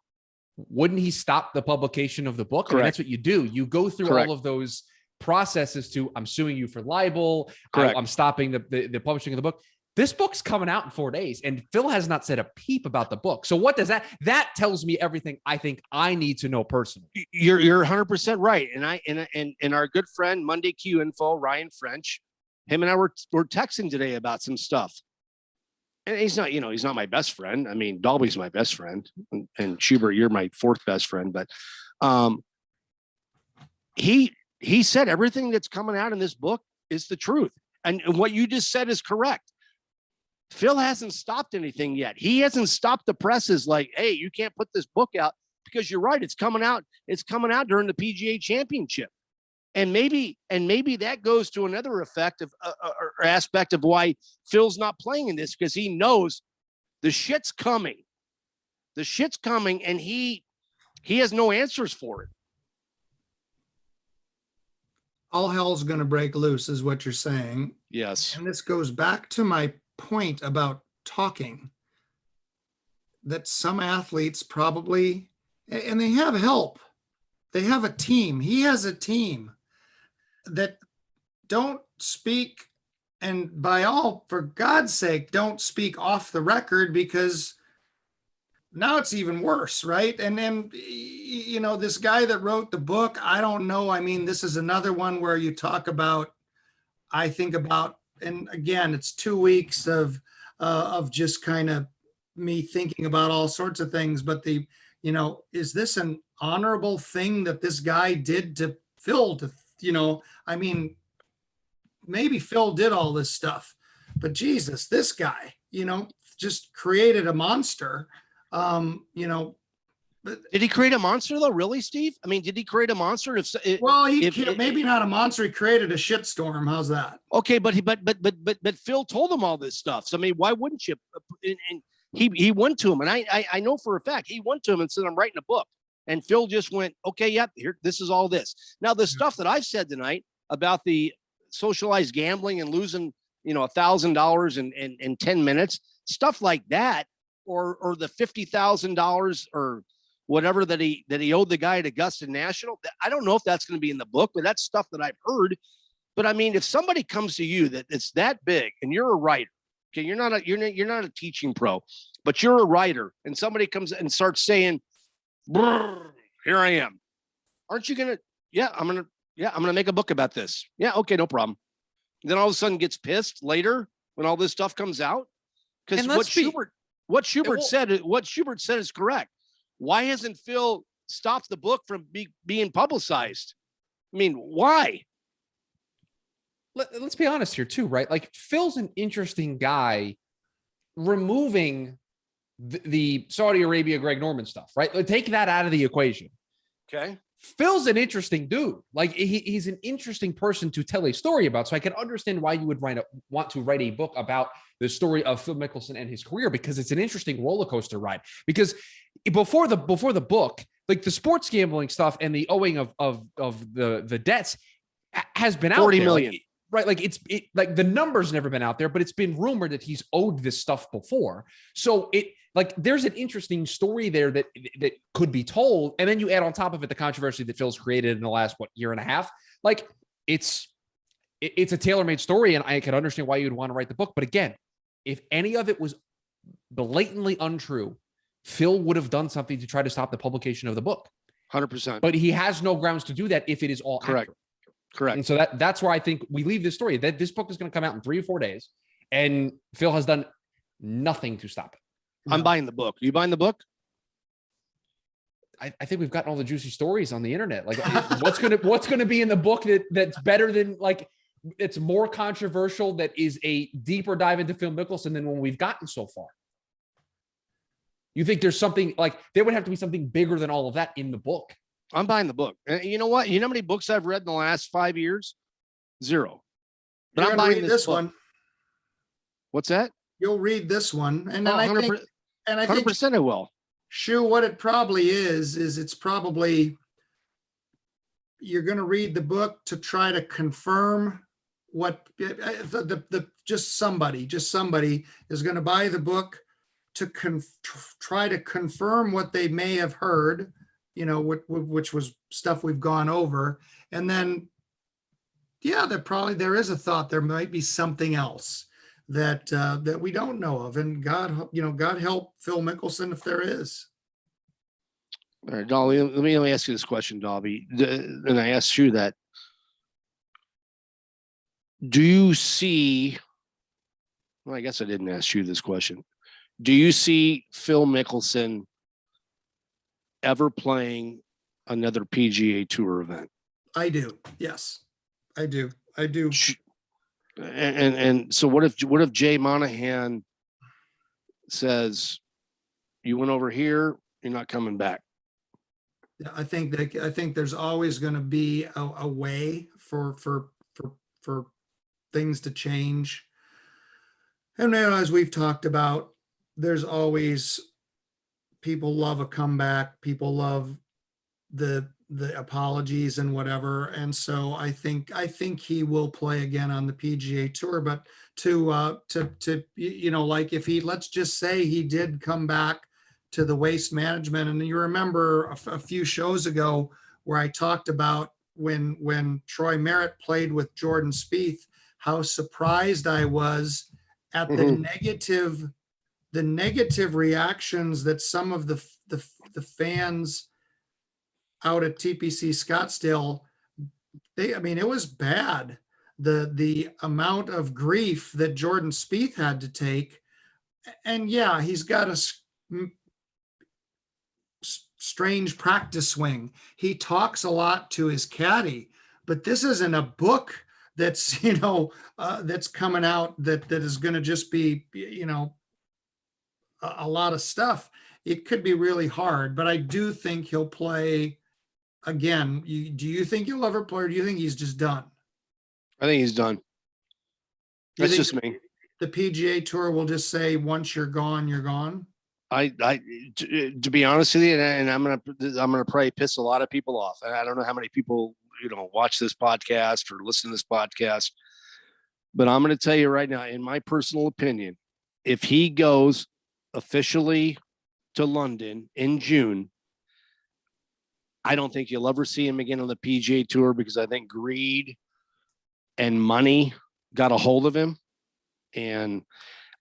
Wouldn't he stop the publication of the book?
Correct.
I mean, that's what you do. You go through all of those processes to, I'm suing you for libel. I'm stopping the publishing of the book. This book's coming out in 4 days, and Phil has not said a peep about the book. So what does that tells me everything I think I need to know personally.
You're 100% right. And our good friend Monday Q Info, Ryan French, him and I were texting today about some stuff. And he's not my best friend. I mean, Dahlby's my best friend, and Schubert, you're my fourth best friend. But he said everything that's coming out in this book is the truth, and what you just said is correct. Phil hasn't stopped anything yet. He hasn't stopped the presses like, hey, you can't put this book out, because you're right. It's coming out. It's coming out during the PGA Championship. And maybe that goes to another effect of or aspect of why Phil's not playing in this, because he knows the shit's coming. The shit's coming, and he has no answers for it.
All hell's going to break loose is what you're saying.
Yes.
And this goes back to my point about talking, that some athletes probably, and they have help. They have a team. He has a team that don't speak, and for God's sake, don't speak off the record, because now it's even worse, right? And then, this guy that wrote the book, I don't know. I mean, this is another one where you talk about, I think about, and again, it's 2 weeks of just kind of me thinking about all sorts of things, but is this an honorable thing that this guy did to Phil? I mean, maybe Phil did all this stuff, but Jesus, this guy, just created a monster.
Did he create a monster though? Really, Steve? I mean, did he create a monster?
Maybe not a monster. He created a shitstorm. How's that?
Okay, but Phil told him all this stuff. So I mean, why wouldn't you? And he went to him, and I know for a fact he went to him and said, I'm writing a book. And Phil just went, okay, yep, here, this is all this. Now, the stuff that I've said tonight about the socialized gambling and losing, $1,000 in 10 minutes, stuff like that, or the $50,000 or whatever that he owed the guy at Augusta National. I don't know if that's going to be in the book, but that's stuff that I've heard. But I mean, if somebody comes to you that it's that big and you're a writer, okay, you're not a teaching pro, but you're a writer, and somebody comes and starts saying, here I am. Aren't you going to, I'm going to make a book about this. Yeah. Okay. No problem. Then all of a sudden gets pissed later when all this stuff comes out. Because what Schubert said is correct. Why hasn't Phil stopped the book from being publicized? I mean, why?
Let's be honest here too, right? Like, Phil's an interesting guy removing the Saudi Arabia, Greg Norman stuff, right? Take that out of the equation.
Okay.
Phil's an interesting dude. Like, he's an interesting person to tell a story about. So I can understand why you would want to write a book about the story of Phil Mickelson and his career, because it's an interesting roller coaster ride. Because before the book, like, the sports gambling stuff and the owing of the debts has been out
40
there.
million.
Like, right. Like, the number's never been out there, but it's been rumored that he's owed this stuff before. So there's an interesting story there that could be told. And then you add on top of it the controversy that Phil's created in the last, year and a half. Like, it's a tailor-made story, and I can understand why you'd want to write the book. But again, if any of it was blatantly untrue, Phil would have done something to try to stop the publication of the book.
100%.
But he has no grounds to do that if it is all
correct.
accurate.
Correct.
And so that's where I think we leave this story, that this book is going to come out in 3 or 4 days, and Phil has done nothing to stop it.
I'm buying the book. You buying the book?
I think we've gotten all the juicy stories on the internet. Like, what's going to be in the book that's better than, like, it's more controversial, that is a deeper dive into Phil Mickelson than when we've gotten so far? You think there's something, like, there would have to be something bigger than all of that in the book?
I'm buying the book. You know what? You know how many books I've read in the last 5 years? 0. But
You're
I'm buying
this
book.
one.
What's that?
You'll read this one, and then I think
100% I will.
Shu, what it probably is it's probably, you're going to read the book to try to confirm what just somebody is going to buy the book to try to confirm what they may have heard, which was stuff we've gone over. And then, there is a thought there might be something else that we don't know of. And God help Phil Mickelson if there is.
All right, Dahlby, let me ask you this question, Dahlby. And I asked you that. Do you see, well, I guess I didn't ask you this question. Do you see Phil Mickelson ever playing another PGA Tour event?
I do. Yes, I do.
And so what if Jay Monahan says, you went over here, you're not coming back?
I think there's always going to be a way for things to change. And as we've talked about, there's always, people love a comeback. People love the apologies and whatever. And so I think he will play again on the PGA Tour, but to like, if let's just say he did come back to the Waste Management. And you remember a few shows ago where I talked about when Troy Merritt played with Jordan Spieth, how surprised I was at the negative reactions that some of the fans out at TPC Scottsdale, it was bad. The amount of grief that Jordan Spieth had to take. And yeah, he's got a strange practice swing. He talks a lot to his caddy, but this isn't a book that's, that's coming out that is going to just be, a lot of stuff. It could be really hard, but I do think he'll play again. Do you think he'll ever play, or do you think he's just done?
I think he's done. That's just me.
the PGA Tour will just say, once you're gone, you're gone?
To be honest with you, and I'm gonna probably piss a lot of people off. And I don't know how many people watch this podcast or listen to this podcast, but I'm gonna tell you right now, in my personal opinion, if he goes officially to London in June, I don't think you'll ever see him again on the PGA Tour, because I think greed and money got a hold of him. And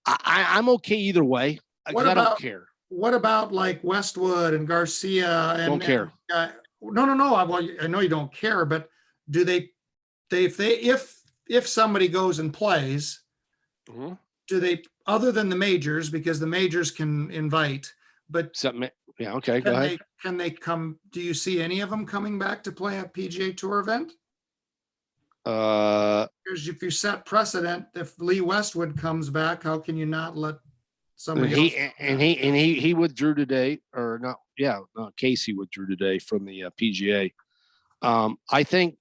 I'm okay either way. I don't care.
What about like Westwood and Garcia? And
Don't care.
No. I know you don't care, but do if somebody goes and plays,
Mm-hmm.
do they, other than the majors, because the majors can invite, but
Yeah. Okay. Go ahead.
can they come? Do you see any of them coming back to play a PGA Tour event? Because if you set precedent, if Lee Westwood comes back, how can you not let somebody else?
He withdrew today, or not? Yeah, no, Casey withdrew today from the PGA. I think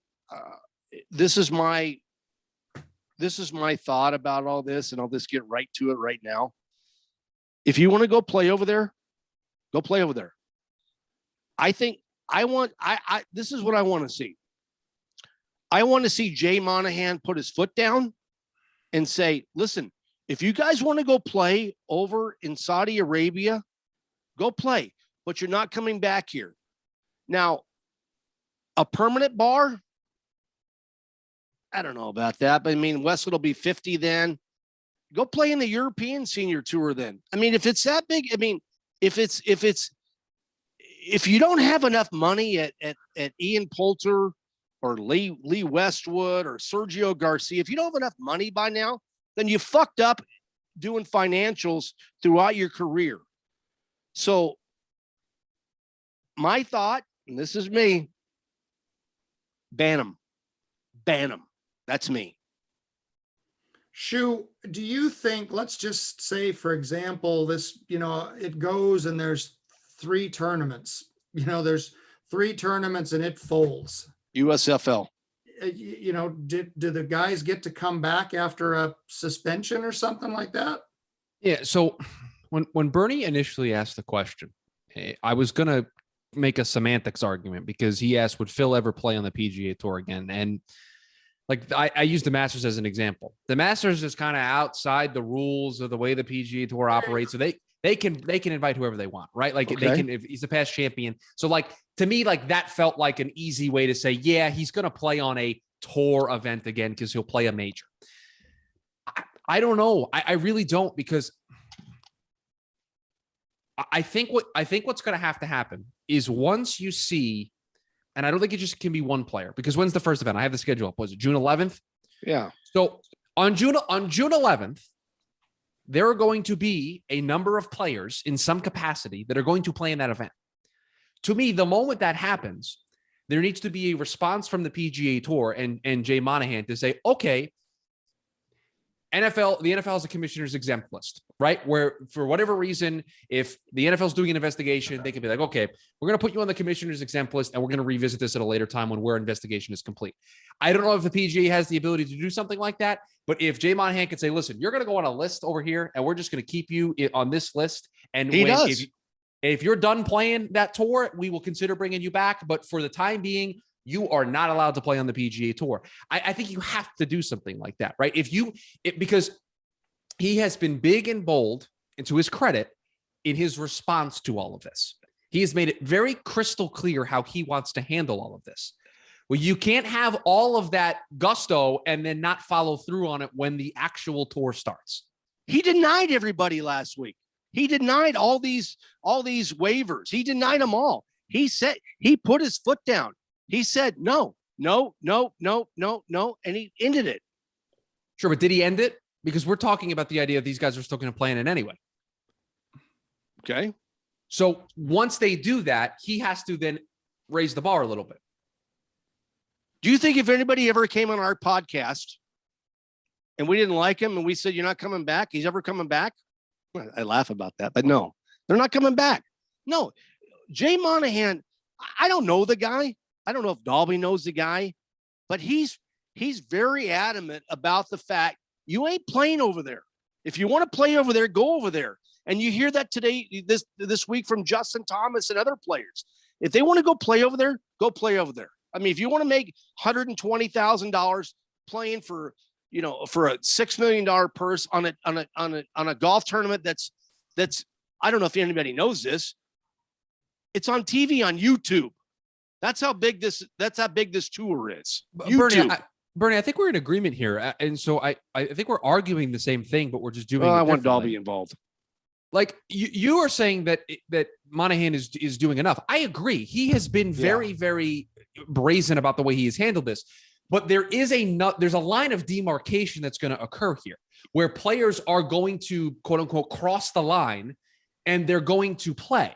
this is my thought about all this, and I'll just get right to it right now. If you want to go play over there, go play over there. I think this is what I want to see. I want to see Jay Monahan put his foot down and say, listen, if you guys want to go play over in Saudi Arabia, go play, but you're not coming back here. Now, a permanent bar, I don't know about that, but I mean, Westwood will be 50 then. Go play in the European Senior Tour then. I mean, if it's that big, I mean, if you don't have enough money at Ian Poulter or Lee Westwood or Sergio Garcia, if you don't have enough money by now, then you fucked up doing financials throughout your career. So my thought, and this is me, ban them. That's me.
Shu, do you think, let's just say, for example, this, it goes and there's 3 tournaments, there's 3 tournaments and it folds.
USFL.
Do the guys get to come back after a suspension or something like that?
Yeah. So when Bernie initially asked the question, I was going to make a semantics argument, because he asked, would Phil ever play on the PGA Tour again? And like, I use the Masters as an example. The Masters is kind of outside the rules of the way the PGA Tour operates. So they can invite whoever they want, right? Like,
okay.
They can, if he's a past champion. So like, to me, like, that felt like an easy way to say, yeah, he's going to play on a tour event again, because he'll play a major. I don't know. I really don't, because I think what's going to happen is, once you see, and I don't think it just can be one player, because when's the first event? I have the schedule up. Was it June 11th?
Yeah.
So on June 11th, there are going to be a number of players in some capacity that are going to play in that event. To me, the moment that happens, there needs to be a response from the PGA Tour and Jay Monahan to say, okay, the NFL is a commissioner's exempt list, right? Where, for whatever reason, if the NFL is doing an investigation, they can be like, okay, we're going to put you on the commissioner's exempt list, and we're going to revisit this at a later time when our investigation is complete. I don't know if the PGA has the ability to do something like that, but if Jay Monahan could say, listen, you're going to go on a list over here, and we're just going to keep you on this list. And if you're done playing that tour, we will consider bringing you back. But for the time being, you are not allowed to play on the PGA Tour. I think you have to do something like that, right? Because he has been big and bold, and to his credit, in his response to all of this. He has made it very crystal clear how he wants to handle all of this. Well, you can't have all of that gusto and then not follow through on it when the actual tour starts.
He denied everybody last week. He denied all these waivers. He denied them all. He said, he put his foot down. He said, no, and he ended it.
Sure, but did he end it? Because we're talking about the idea that these guys are still going to play in it anyway.
Okay.
So once they do that, he has to then raise the bar a little bit.
Do you think if anybody ever came on our podcast and we didn't like him and we said, you're not coming back, he's ever coming back? Well, I laugh about that, but no, they're not coming back. No, Jay Monahan, I don't know the guy. I don't know if Dahlby knows the guy, but he's very adamant about the fact you ain't playing over there. If you want to play over there, go over there. And you hear that today, this week from Justin Thomas and other players. If they want to go play over there, go play over there. I mean, if you want to make $120,000 playing for a $6 million purse on a golf tournament that's I don't know if anybody knows this. It's on TV on YouTube. That's how big this tour is.
Bernie, I think we're in agreement here, and so I think we're arguing the same thing, but we're just doing.
I want Dahlby involved.
Like you are saying that Monahan is doing enough. I agree. He has been very, very brazen about the way he has handled this. But there's a line of demarcation that's going to occur here where players are going to, quote unquote, cross the line and they're going to play.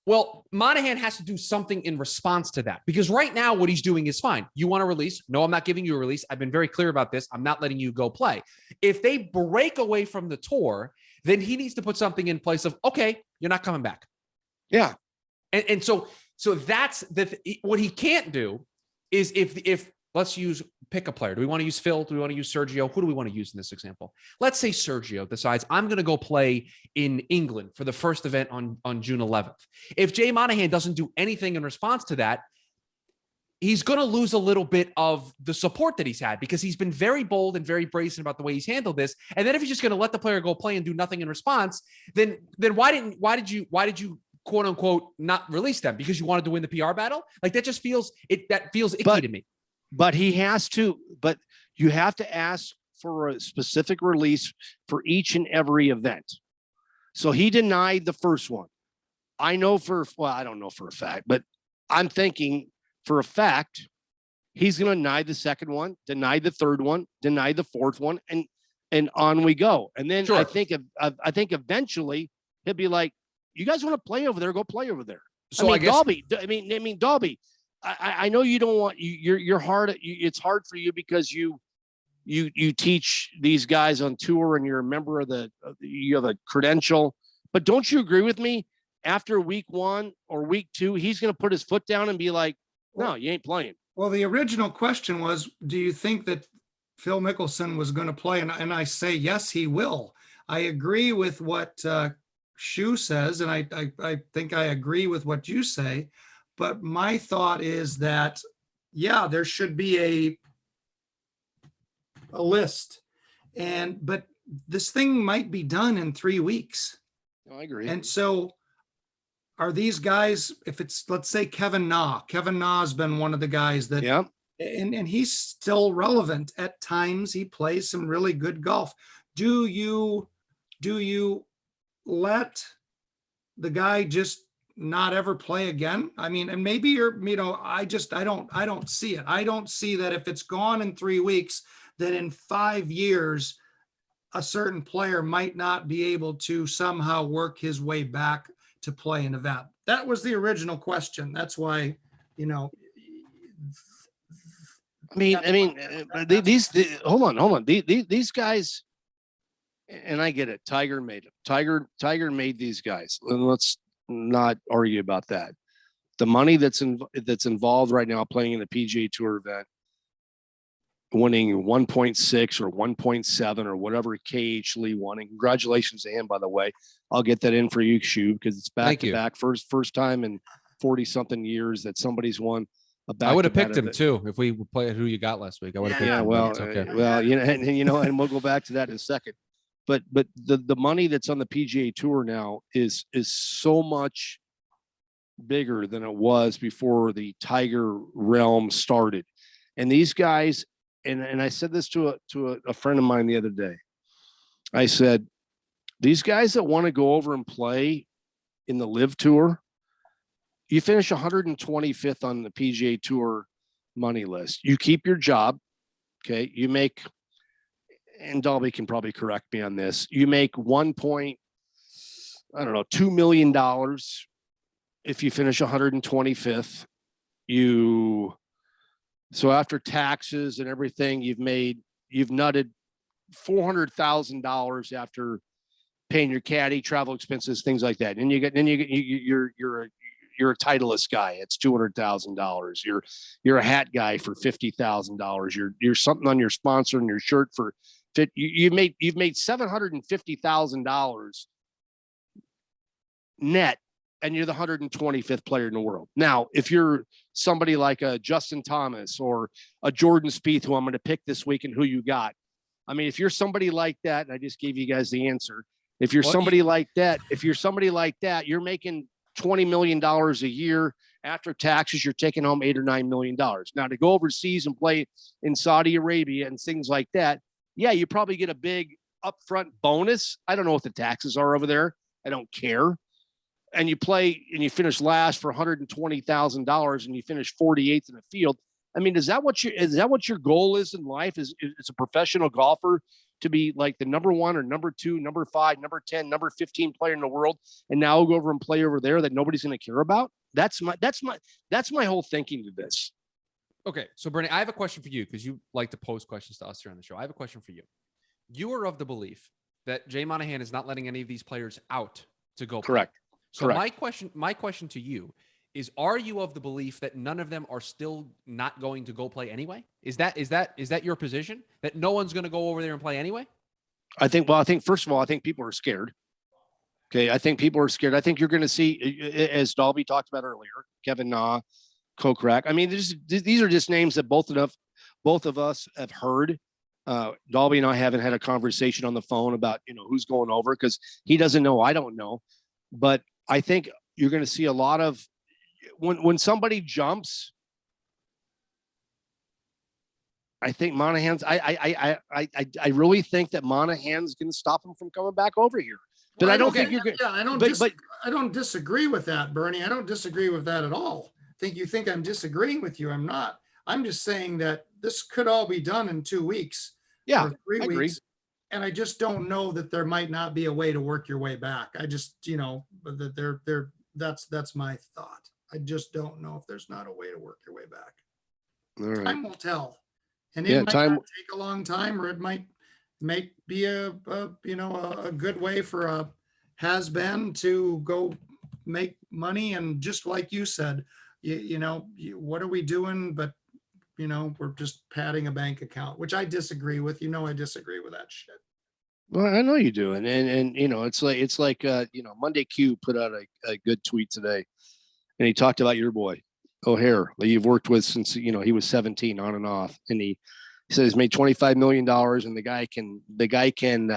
Well, Monahan has to do something in response to that, because right now what he's doing is fine. You want a release? No, I'm not giving you a release. I've been very clear about this. I'm not letting you go play. If they break away from the tour, then he needs to put something in place of, okay, you're not coming back.
Yeah.
And so that's what he can't do is if let's pick a player. Do we want to use Phil? Do we want to use Sergio? Who do we want to use in this example? Let's say Sergio decides I'm going to go play in England for the first event on June 11th. If Jay Monahan doesn't do anything in response to that, he's going to lose a little bit of the support that he's had, because he's been very bold and very brazen about the way he's handled this. And then if he's just going to let the player go play and do nothing in response, then why did you quote unquote not release them? Because you wanted to win the PR battle? Like that just feels icky to me.
But you have to ask for a specific release for each and every event. So he denied the first one. I don't know for a fact, but I'm thinking for a fact, he's going to deny the second one, deny the third one, deny the fourth one, and on we go. And then sure. I think eventually he'll be like, you guys want to play over there? Go play over there. So Dahlby, I know you don't want you're hard. It's hard for you because you teach these guys on tour and you're a member of you have a credential. But don't you agree with me? After week 1 or week 2, he's going to put his foot down and be like, no, you ain't playing.
Well, the original question was, do you think that Phil Mickelson was going to play? And I say, yes, he will. I agree with what Shu says, and I think I agree with what you say. But my thought is that, yeah, there should be a list. But this thing might be done in 3 weeks.
No, I agree.
And so are these guys, if it's, let's say Kevin Na has been one of the guys that,
yeah,
and he's still relevant at times. He plays some really good golf. Do you let the guy just not ever play again? I mean, and maybe I don't see it. I don't see that if it's gone in 3 weeks, that in 5 years, a certain player might not be able to somehow work his way back to play an event. That was the original question. That's why,
hold on. These guys, and I get it. Tiger made them. Tiger made these guys. And let's not argue about that. The money that's involved right now playing in the PGA Tour event, winning 1.6 or 1.7 or whatever KH Lee won. And congratulations to him, by the way. I'll get that in for you, Shu, because it's back to back. First time in 40 something years that somebody's won a back.
I would have picked him too if we played who you got last week. I would have picked him.
Well, okay. And we'll go back to that in a second. But the money that's on the PGA Tour now is so much bigger than it was before the Tiger realm started. And these guys, and I said this to a friend of mine the other day. I said, these guys that want to go over and play in the Live Tour, you finish 125th on the PGA Tour money list. You keep your job, okay? You make, and Dahlby can probably correct me on this, you make $2 million if you finish 125th. So after taxes and everything, you've nutted $400,000 after paying your caddy, travel expenses, things like that. And you're a Titleist guy. It's $200,000. You're a hat guy for $50,000. You're something on your sponsor and your shirt for You've made $750,000 net, and you're the 125th player in the world. Now, if you're somebody like a Justin Thomas or a Jordan Spieth, who I'm going to pick this week, and who you got, I mean, if you're somebody like that, and I just gave you guys the answer. If you're somebody like that, you're making $20 million a year after taxes. You're taking home $8 or $9 million. Now, to go overseas and play in Saudi Arabia and things like that, yeah, you probably get a big upfront bonus. I don't know what the taxes are over there. I don't care. And you play and you finish last for $120,000 and you finish 48th in the field. I mean, is that what your goal is in life? Is a professional golfer to be like the number 1 or number 2, number 5, number 10, number 15 player in the world, and now go over and play over there that nobody's going to care about? That's my whole thinking to this.
Okay, so Bernie, I have a question for you, because you like to pose questions to us here on the show. I have a question for you. You are of the belief that Jay Monahan is not letting any of these players out to go play.
Correct.
So
Correct.
my question to you is, are you of the belief that none of them are still not going to go play anyway? Is that your position, that no one's going to go over there and play anyway?
I think first of all, I think people are scared. Okay. I think people are scared. I think you're going to see, as Dahlby talked about earlier, Kevin Na, Kokrak. I mean, these are just names that both of us have heard. Dahlby and I haven't had a conversation on the phone about, who's going over, because he doesn't know. I don't know. But I think you're going to see a lot of, when somebody jumps, I think Monahan's. I really think that Monahan's going to stop him from coming back over here. But
Well,
I don't think you're going.
Yeah, I don't disagree with that, Bernie. I don't disagree with that at all. You think I'm disagreeing with you? I'm not. I'm just saying that this could all be done in 2 weeks.
Yeah,
or 3
I agree.
weeks. And I just don't know that there might not be a way to work your way back. I just, that's my thought. I just don't know if there's not a way to work your way back.
All right.
Time will tell. And it might not take a long time, or it might be a good way for a has-been to go make money. And just like you said, what are we doing? But we're just padding a bank account, which I disagree with. I disagree with that shit.
Well, I know you do. And it's like Monday Q put out a good tweet today, and he talked about your boy, O'Hare, that you've worked with since, he was 17 on and off. And he said he's made $25 million, and the guy can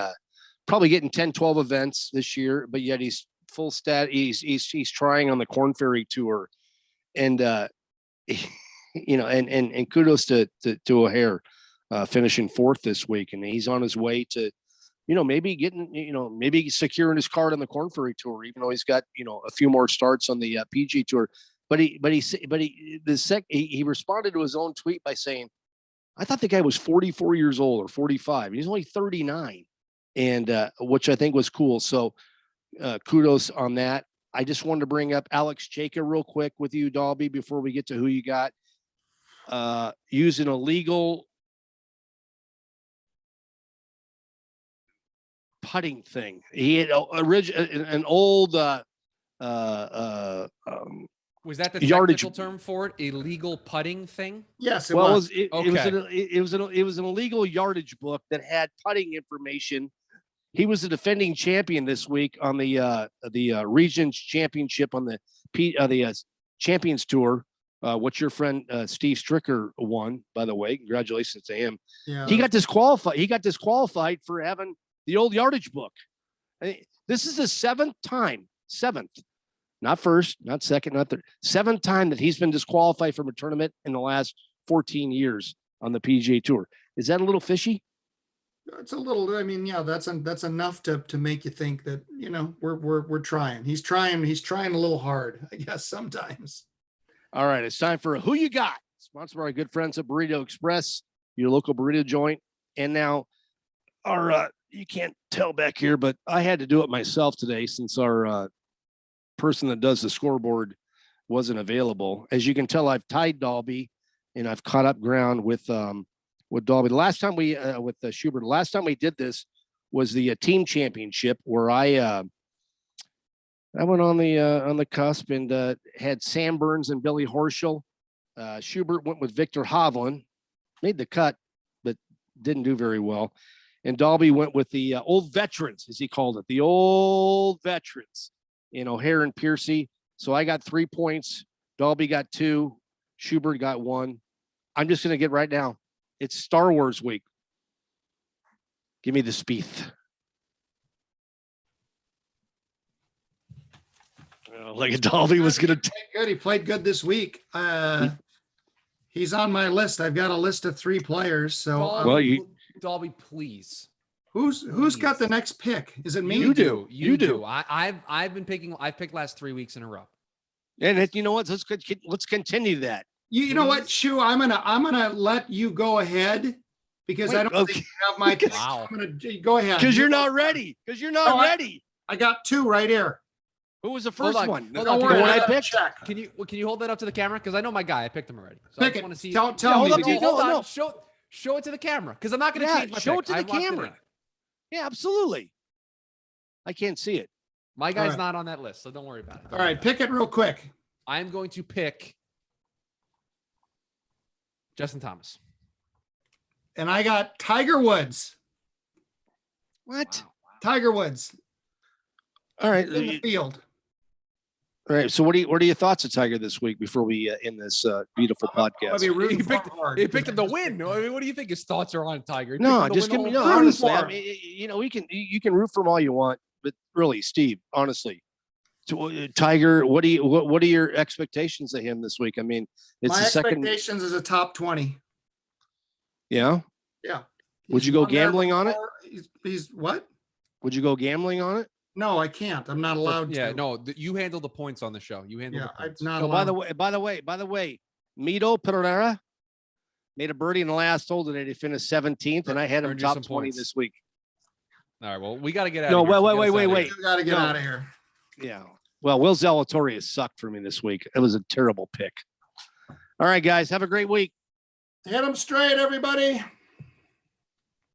probably get in 10, 12 events this year, but yet he's full stat. He's trying on the Corn Ferry Tour. And, and kudos to O'Hare, finishing 4th this week. And he's on his way to, maybe maybe securing his card on the Corn Ferry Tour, even though he's got, a few more starts on the PG Tour. But he responded to his own tweet by saying, I thought the guy was 44 years old or 45. He's only 39, and which I think was cool. So kudos on that. I just wanted to bring up Alex Chaka real quick with you, Dahlby, before we get to who you got. Using a legal putting thing. He had an old
was that the
yardage
technical term for it? Illegal putting thing?
Yes, it
well,
was.
It was an illegal yardage book that had putting information. He was the defending champion this week on the Regions Championship on the Champions Tour, which your friend Steve Stricker won, by the way. Congratulations to him.
Yeah.
He got disqualified for having the old yardage book. This is the seventh, not first, not second, not third, 7th time that he's been disqualified from a tournament in the last 14 years on the PGA Tour. Is that a little fishy?
It's a little. I mean, yeah, that's enough to make you think that we're trying. He's trying a little hard, I guess, sometimes.
All right, it's time for Who You Got, sponsored by our good friends at Burrito Express, your local burrito joint. And now, you can't tell back here, but I had to do it myself today since our person that does the scoreboard wasn't available. As you can tell, I've tied Dahlby, and I've caught up ground with Dahlby. The last time we with Schubert, the last time we did this was the team championship, where I went on the cusp and had Sam Burns and Billy Horschel. Schubert went with Victor Hovland, made the cut, but didn't do very well. And Dahlby went with the old veterans, as he called it, the old veterans in O'Hare and Piercy. So I got 3 points. Dahlby got 2. Schubert got 1. I'm just going to get right now. It's Star Wars week. Give me the Spieth. Like Dahlby was going to.
Good. He played good this week. He's on my list. I've got a list of 3 players. So,
Dahlby, please.
Who's got the next pick? Is it me?
You do. You do. I've been picking. I've picked last 3 weeks in a row.
And you know what? Let's continue that.
You know what, Shu? I'm gonna let you go ahead because I don't think you have my pick.
Wow.
I'm gonna go ahead.
Because you're not ready. Ready.
I got 2 right here.
Who was the first one?
Hold
The
on.
one I picked.
Check.
Can you hold that up to the camera? Because I know my guy. I picked him already. So
Pick
I just
it.
want to see.
Tell
hold
me.
up, dude.
Hold on.
No.
Show it to the camera because I'm not going to change my
show
pick.
it to the
I've locked it
camera.
in.
Yeah, absolutely. I can't see it.
My guy's
right.
not on that list, so don't worry about it.
All right, pick it real quick.
I'm going to pick Justin Thomas.
And I got Tiger Woods.
What?
Wow.
Tiger Woods
All right.
in the field.
All right. So what are your thoughts of Tiger this week before we end this beautiful
I'll
podcast?
be rooting
He
for
picked,
him hard.
he picked him to win. I mean, what do you think his thoughts are on Tiger? He picked
No,
him to
just
win
give
the
me
whole
no.
thing.
Honestly,
for
I
him.
mean, you can root for him all you want, but really, Steve, honestly, Tiger, what are your expectations of him this week? I mean, it's
My
the second.
expectations is a top 20.
Yeah.
Yeah.
Would
He's
you go
won there
gambling on it?
before. He's what?
Would you go gambling on it?
No, I can't. I'm not allowed to.
Yeah, no, you handle the points on the show. You handle
Yeah,
the
I'm
points.
not
Oh,
allowed.
by the way, Mito Pereira made a birdie in the last hole today to finish 17th, and I had him
Earned you
top
some
20
points.
this week.
All right, well, we got to get out
No,
of here.
wait,
So get us
wait,
out of
wait.
here.
You got to get
No.
out of here.
Yeah. Well, Will Zalatori has sucked for me this week. It was a terrible pick. All right, guys, have a great week.
Hit him straight, everybody.